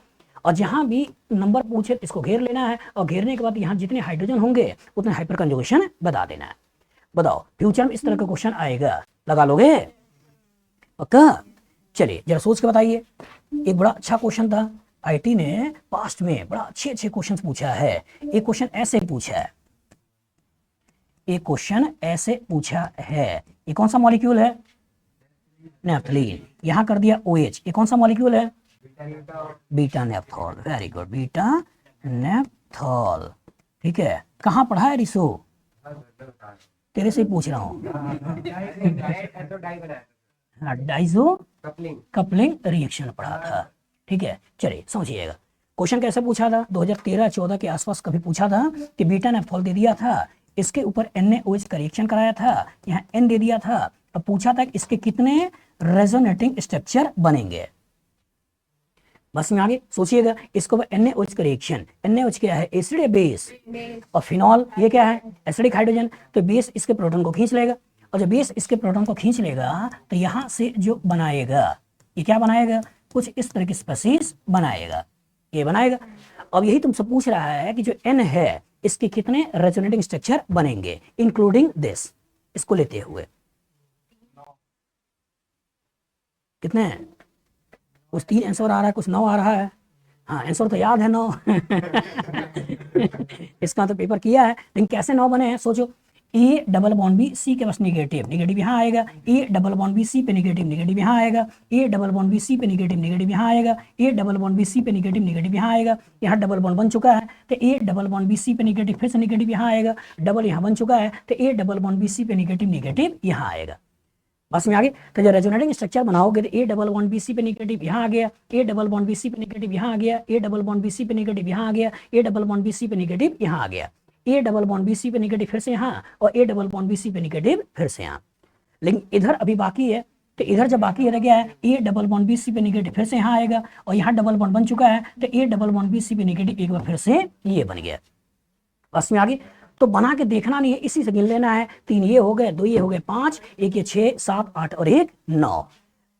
और जहां भी नंबर पूछे इसको घेर लेना है, और घेरने के बाद यहाँ जितने हाइड्रोजन होंगे उतने हाइपर कंजुगेशन बता देना है। बताओ फ्यूचर में इस तरह का क्वेश्चन आएगा, लगा लोगे पक्का? चलिए जरा सोच के बताइए। एक बड़ा अच्छा क्वेश्चन था, आईटी ने पास्ट में बड़ा अच्छे अच्छे क्वेश्चन पूछा है। एक क्वेश्चन ऐसे पूछा है, एक क्वेश्चन ऐसे पूछा है, ये कौन सा मॉलिक्यूल है? नेफ्थलीन। यहां कर दिया OH, ये कौन सा मॉलिक्यूल है? Beta naphthol. Very good, beta naphthol. ठीक है, कहां पढ़ा है रिसो? तेरे से पूछ रहा हूँ। डाइजो कपलिंग रिएक्शन पढ़ा था। ठीक है, चलिए समझिएगा क्वेश्चन कैसे पूछा था। 2013-14 के आसपास कभी पूछा था कि बीटा नेफ्थॉल दे दिया था, इसके ऊपर NaOH का रिएक्शन कराया था, यहाँ N दे दिया था, अब पूछा था कि इसके कितने रेजोनेटिंग स्ट्रक्चर बनेंगे। बस में आगे सोचिएगा, इसको NaOH का रिएक्शन, NaOH क्या है? एसिड या बेस? और फिनॉल ये क्या है? Acidic hydrogen. तो बेस इसके प्रोटॉन को खींच लेगा, और जब बेस इसके प्रोटॉन को खींच लेगा तो यहाँ से जो बनाएगा, ये क्या बनाएगा? कुछ इस तरह की स्पीशीज बनाएगा, ये बनाएगा। अब यही तुमसे पूछ रहा है कि जो N है इसके कितने रेजोनेटिंग स्ट्रक्चर बनेंगे इंक्लूडिंग दिस, इसको लेते हुए कितने? कुछ 3 आंसर आ रहा है, कुछ 9 आ रहा है। हाँ आंसर तो याद है 9। इसका तो पेपर किया है, लेकिन कैसे 9 बने हैं सोचो। A double bond B C के पास निगेटिव, निगेटिव यहाँ आएगा, A double bond B C पे निगेटिव, निगेटिव यहाँ आएगा, A double bond B C पे निगेटिव, निगेटिव यहाँ आएगा, A double bond B C पे निगेटिव, निगेटिव यहाँ आएगा। यहाँ डबल बॉन्ड बन चुका है तो A double bond B C पे निगेटिव, फिर से निगेटिव यहाँ आएगा, डबल यहाँ बन चुका है तो A double bond B C पे निगेटिव, निगेटिव यहाँ आएगा। बस में आगे तो जब रेजोनेटिंग स्ट्रक्चर बनाओगे तो ए डबल बॉन्ड BC पे निगेटिव यहाँ आ गया, ए डबल बॉन्ड BC पे निगेटिव यहाँ आ गया, ए डबल बॉन्ड BC पे निगेटिव यहाँ आ गया, ए डबल बॉन्ड BC पे निगेटिव यहाँ आ गया, ए डबल बॉन्ड BC पे निगेटिव फिर से यहाँ, और ए डबल बॉन्ड BC पे निगेटिव फिर से यहाँ। लेकिन इधर अभी बाकी है, तो इधर जब बाकी रह गया है ए डबल बॉन्ड BC पे निगेटिव फिर से यहाँ आएगा, और यहाँ डबल बॉन्ड बन चुका है तो ए डबल बॉन्ड BC पे निगेटिव एक बार फिर से ये बन गया। बस में आगे तो बना के देखना नहीं है, इसी से गिन लेना है। 3 ये हो गए, 2 ये हो गए, 5, 1 ये 6 7 8 और 1 9।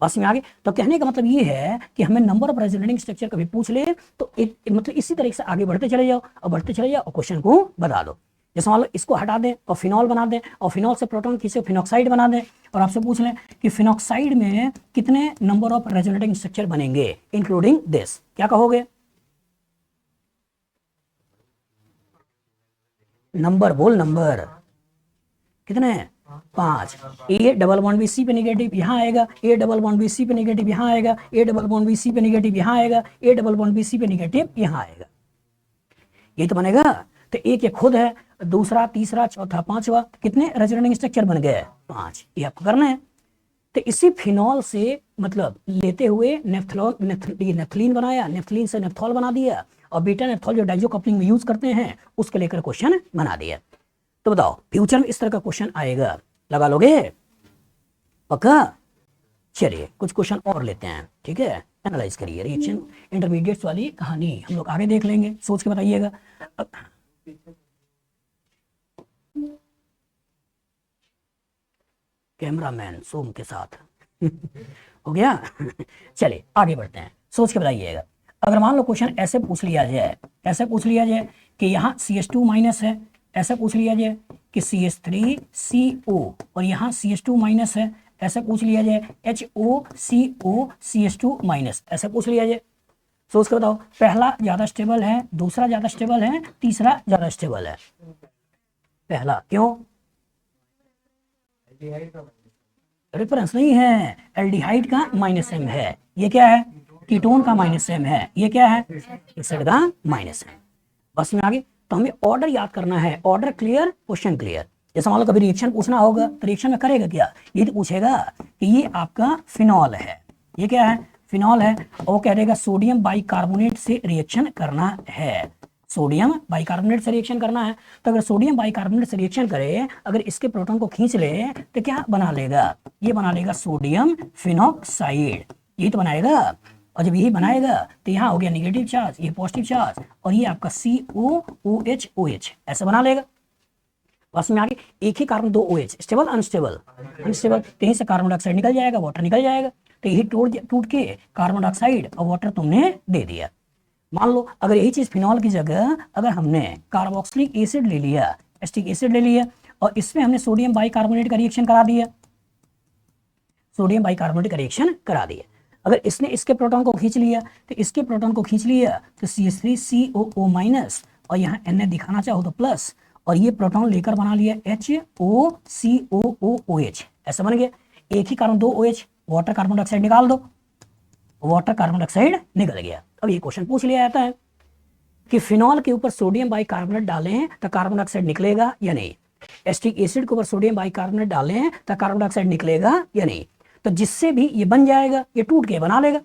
बस में आगे तो कहने का मतलब ये है कि हमें नंबर ऑफ रेजोनेटिंग स्ट्रक्चर कभी पूछ ले तो मतलब इसी तरीके से आगे बढ़ते चले जाओ और बढ़ते चले जाओ और क्वेश्चन को बता दो। जैसे मान लो इसको हटा दें और फिनॉल बना दें, और फिनॉल से प्रोटॉन खींचे फिनॉक्साइड बना दें, और आपसे पूछ लें कि फिनॉक्साइड में कितने नंबर ऑफ रेजोनेटिंग स्ट्रक्चर बनेंगे इंक्लूडिंग दिस, क्या कहोगे? नंबर बोल, नंबर कितने? 5। ए डबल बॉन्ड BC पे निगेटिव यहाँ आएगा, ए डबल बॉन्ड BC पे निगेटिव यहाँ आएगा, ए डबल बॉन्ड BC पे निगेटिव यहाँ आएगा, ए डबल बॉन्ड BC पे निगेटिव यहाँ आएगा। ये तो बनेगा। तो एक ये खुद है, दूसरा, तीसरा, चौथा, पांचवा, कितने रेजोनेटिंग स्ट्रक्चर बन गए? 5। ये आपको करना है। तो इसी फिनॉल से मतलब लेते हुए नेफ्थलीन बनाया, नेफ्थलीन से नेफ्थॉल बना दिया, और बीटा नेफ्थॉल जो डाइजो कपलिंग में यूज करते हैं उसके लेकर क्वेश्चन बना दिया। तो बताओ फ्यूचर में इस तरह का क्वेश्चन आएगा, लगा लोगे पक्का? चलिए कुछ क्वेश्चन और लेते हैं, ठीक है? एनालाइज करिए रिएक्शन इंटरमीडिएट्स वाली कहानी हम लोग आगे देख लेंगे, सोच के बताइएगा। कैमरामैन सोम के साथ हो गया। चलिए आगे बढ़ते हैं, सोच के बताइएगा। अगर मान लो क्वेश्चन ऐसे पूछ लिया जाए, ऐसे पूछ लिया जाए कि यहाँ CH2 माइनस है, ऐसे पूछ लिया जाए कि CH3CO और यहाँ CH2 माइनस है, ऐसे पूछ लिया जाए HOCO CH2 माइनस, ऐसे पूछ लिया जाए। सोच कर बताओ, पहला ज्यादा स्टेबल है, दूसरा ज्यादा स्टेबल है, तीसरा ज्यादा स्टेबल है? पहला, क्यों? रेफरेंस नहीं है, एल्डिहाइड का -M है, ये क्या है? कीटोन का -M है, ये क्या है? एसिड का -M। बस में आगे तो हमें ऑर्डर याद करना है, ऑर्डर क्लियर, क्वेश्चन क्लियर। जैसे मान लो कभी रिएक्शन पूछना होगा तो रिएक्शन में करेगा क्या? ये तो पूछेगा कि ये आपका फिनॉल है, ये क्या है, फिनॉल है। और वो कह देगा सोडियम बाइकार्बोनेट से रिएक्शन करना है, सोडियम बाइकार्बोनेट से रिएक्शन करना है। तो अगर सोडियम बाइकार्बोनेट से रिएक्शन करे, अगर इसके प्रोटॉन को खींच ले तो क्या बना लेगा, ये बना लेगा सोडियम फिनॉक्साइड, यही तो बनाएगा। और जब यही बनाएगा तो यहाँ हो गया निगेटिव चार्ज, ये पॉजिटिव चार्ज, और ये आपका COOH ऐसा बना लेगा। बस में आगे एक ही carbon 2 OH, stable unstable, unstable, तो यहीं से कार्बन डाइऑक्साइड निकल जाएगा, वाटर निकल जाएगा। तो यही टूट के कार्बन डाइऑक्साइड और वाटर तुमने दे दिया। मान लो अगर यही चीज फिनॉल की जगह अगर हमने कार्बोक्सिलिक एसिड ले लिया, एसिटिक एसिड ले लिया, और इसमें हमने सोडियम बाइकार्बोनेट का रिएक्शन करा दिया, सोडियम बाइकार्बोनेट का रिएक्शन करा दिया। अगर इसने इसके प्रोटॉन को खींच लिया तो इसके प्रोटॉन को खींच लिया तो CH3COO- और यहाँ Na दिखाना चाहो तो प्लस, और ये प्रोटॉन लेकर बना लिया HOCOOH, ऐसा बन गया। एक ही carbon 2 OH, water carbon dioxide निकाल दो, वाटर कार्बन डाइऑक्साइड निकल गया। अब ये क्वेश्चन पूछ लिया जाता है कि फिनॉल के ऊपर सोडियम बाइकार्बोनेट डालें तो कार्बन डाइऑक्साइड निकलेगा या नहीं, एसिटिक एसिड के ऊपर सोडियम बाइकार्बोनेट डालें तो कार्बन डाइऑक्साइड निकलेगा या नहीं। तो जिससे भी ये बन जाएगा ये टूट के बना लेगा,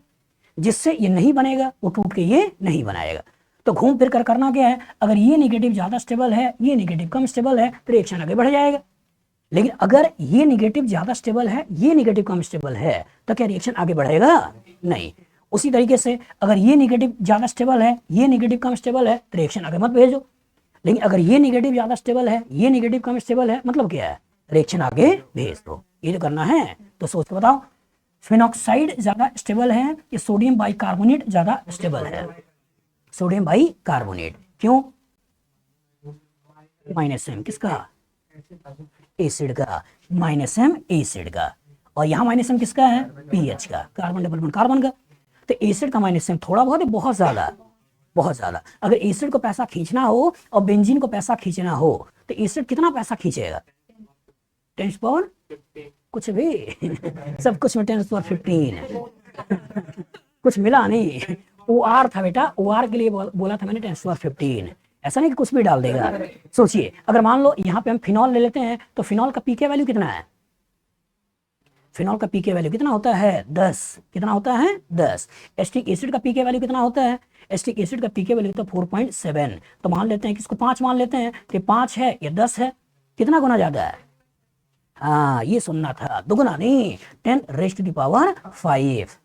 जिससे ये नहीं बनेगा वो टूट के ये नहीं बनाएगा। तो घूम फिर कर करना क्या है, अगर ये नेगेटिव ज्यादा स्टेबल है, ये नेगेटिव कम स्टेबल है, तो रिएक्शन आगे बढ़ जाएगा। लेकिन अगर ये नेगेटिव ज्यादा स्टेबल है, ये नेगेटिव कम स्टेबल है, तो क्या रिएक्शन आगे बढ़ेगा, नहीं। उसी तरीके से अगर ये नेगेटिव ज्यादा स्टेबल है, ये नेगेटिव कम स्टेबल है, तो रिएक्शन आगे मत भेजो। लेकिन अगर ये नेगेटिव ज्यादा स्टेबल है, ये नेगेटिव कम स्टेबल है, मतलब क्या है, रिएक्शन आगे भेज दो। ये जो करना है तो सोच के बताओ, फिनॉक्साइड ज्यादा स्टेबल है या सोडियम बाइकार्बोनेट ज्यादा स्टेबल है, सोडियम बाइकार्बोनेट, क्यों, -M किसका, एसिड का, -M एसिड का, और यहाँ -M किसका है, पीएच का, कार्बन डबल बॉन्ड कार्बन का। तो एसिड का -M थोड़ा बहुत है, बहुत ज्यादा, बहुत ज्यादा। अगर एसिड को पैसा खींचना हो और बेंजीन को पैसा खींचना हो तो एसिड कितना पैसा खींचेगा, 10⁻, कुछ भी सब कुछ में 10⁻15 कुछ मिला नहीं, OR था बेटा, OR के लिए बोला था मैंने 10⁻15, ऐसा नहीं कि कुछ भी डाल देगा। सोचिए अगर मान लो यहाँ पे हम फिनॉल ले लेते हैं तो फिनॉल का पीके वैल्यू कितना है, फिनॉल का पीके वैल्यू कितना होता है 10, कितना होता है 10। एसिटिक एसिड का पीके वैल्यू कितना होता है, एसिटिक एसिड का पीके वैल्यू तो 4.7। तो मान लेते हैं कि इसको 5 मान लेते हैं, तो 5 है या 10 है, कितना गुना ज्यादा है, हाँ ये सुनना था, दुगुना नहीं, 10⁻5,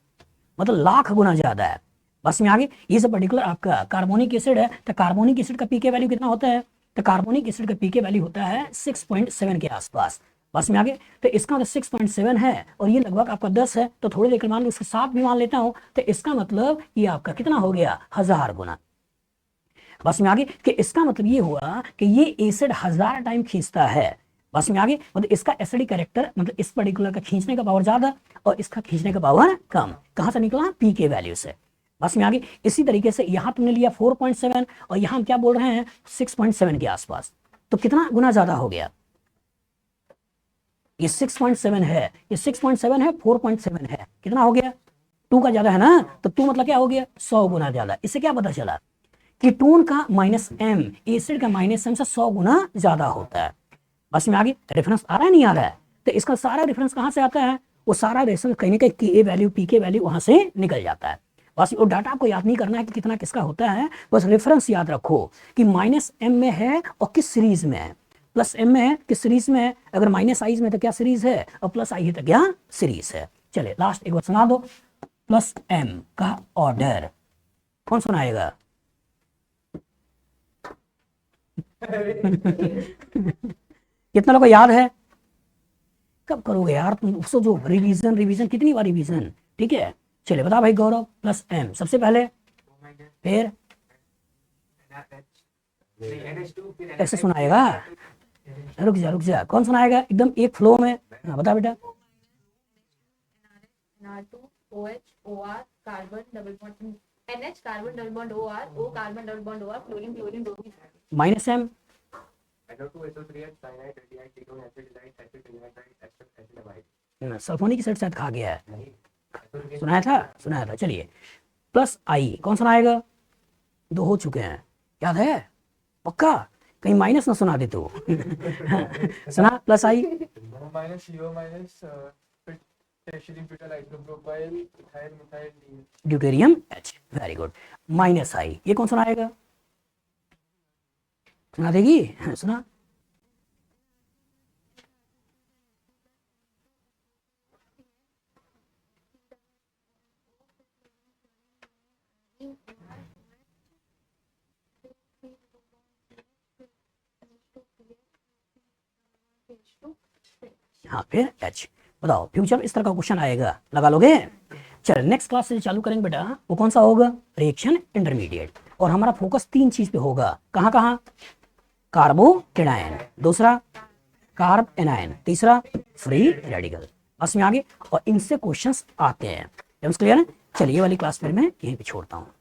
मतलब लाख गुना ज्यादा है। बस में आगे ये सब पर्टिकुलर आपका कार्बोनिक एसिड है, तो कार्बोनिक एसिड का पीके वैल्यू कितना होता है, तो कार्बोनिक एसिड का पीके वैल्यू होता है 6.7 के आसपास। बस में आगे तो इसका तो 6.7 है और ये लगभग आपका 10 है, तो थोड़ी देर मान लो इसके साथ भी मान लेता हूं, तो इसका मतलब ये आपका कितना हो गया, 1000 गुना। बस में आगे कि इसका मतलब ये हुआ कि ये एसिड 1000 टाइम खींचता है। बस में आगे मतलब इसका एसिडिक कैरेक्टर, मतलब इस पर्टिकुलर का खींचने का पावर ज्यादा और इसका खींचने का पावर कम, कहां से निकला, पी के वैल्यू से। बस में आगे इसी तरीके से यहां तुमने लिया 4.7 और यहां हम क्या बोल रहे हैं 6.7 के आसपास, तो कितना गुना ज्यादा हो गया, ये 6.7 है, ये 6.7 है, 4.7 है, कितना हो गया, 2 का ज्यादा है ना, तो 2 मतलब क्या हो गया 100 गुना ज्यादा। इससे क्या पता चला, कीटोन का -M एसिड का -M से 100 गुना ज्यादा होता है। बस में आगे रेफरेंस आ रहा है नहीं आ रहा है, तो इसका सारा रेफरेंस कहां से आता है, वो सारा रेफरेंस कहीं ना कहीं के वैल्यू पी के वैल्यू वहां से निकल जाता है। बस वो डाटा आपको याद नहीं करना है कि कितना किसका होता है, बस रेफरेंस याद रखो कि -M में है और किस सीरीज में है, +M में है किस सीरीज में है, अगर -I में तो क्या सीरीज है और +I है तो क्या सीरीज है। चले लास्ट एक बार सुना दो, +M का ऑर्डर कौन सुनाएगा कितना लोगों को याद है, कब करोगे यार तुम, सोचो रिवीजन रिवीजन कितनी बार रिवीजन, ठीक है। चलिए बता भाई गौरव, +M सबसे पहले, फिर ऐसे सुनाएगा, रुक जा कौन सुनाएगा एकदम एक फ्लो में, हाँ बता बेटा, NH carbon double bond NH carbon double bond OR O carbon double bond OR chlorine chlorine bromine -M sulphonic acid शायद खा गया है, सुनाया था। चलिए +I कौन सुनाएगा, 2 हो चुके हैं, याद है पक्का, कहीं माइनस ना सुना दे तो सुना +I tertiary butyl isopropyl ethyl methyl D. Deuterium H, very good. Minus I, ये कौन सुनाएगा? सुना देगी? सुना। हाँ फिर H। बताओ फ्यूचर इस तरह का क्वेश्चन आएगा, लगा लोगे? चल नेक्स्ट क्लास से चालू करेंगे बेटा, वो कौन सा होगा? Reaction intermediate. और हमारा फोकस 3 चीज पे होगा। कहाँ कहाँ? कार्बो एनायन, दूसरा कार्ब एनायन, तीसरा फ्री रेडिकल। बस में आगे, और इनसे क्वेश्चंस आते हैं। क्लियर है? चलिए ये वाली क्लास फिर मैं यहीं पे छोड़ता हूँ।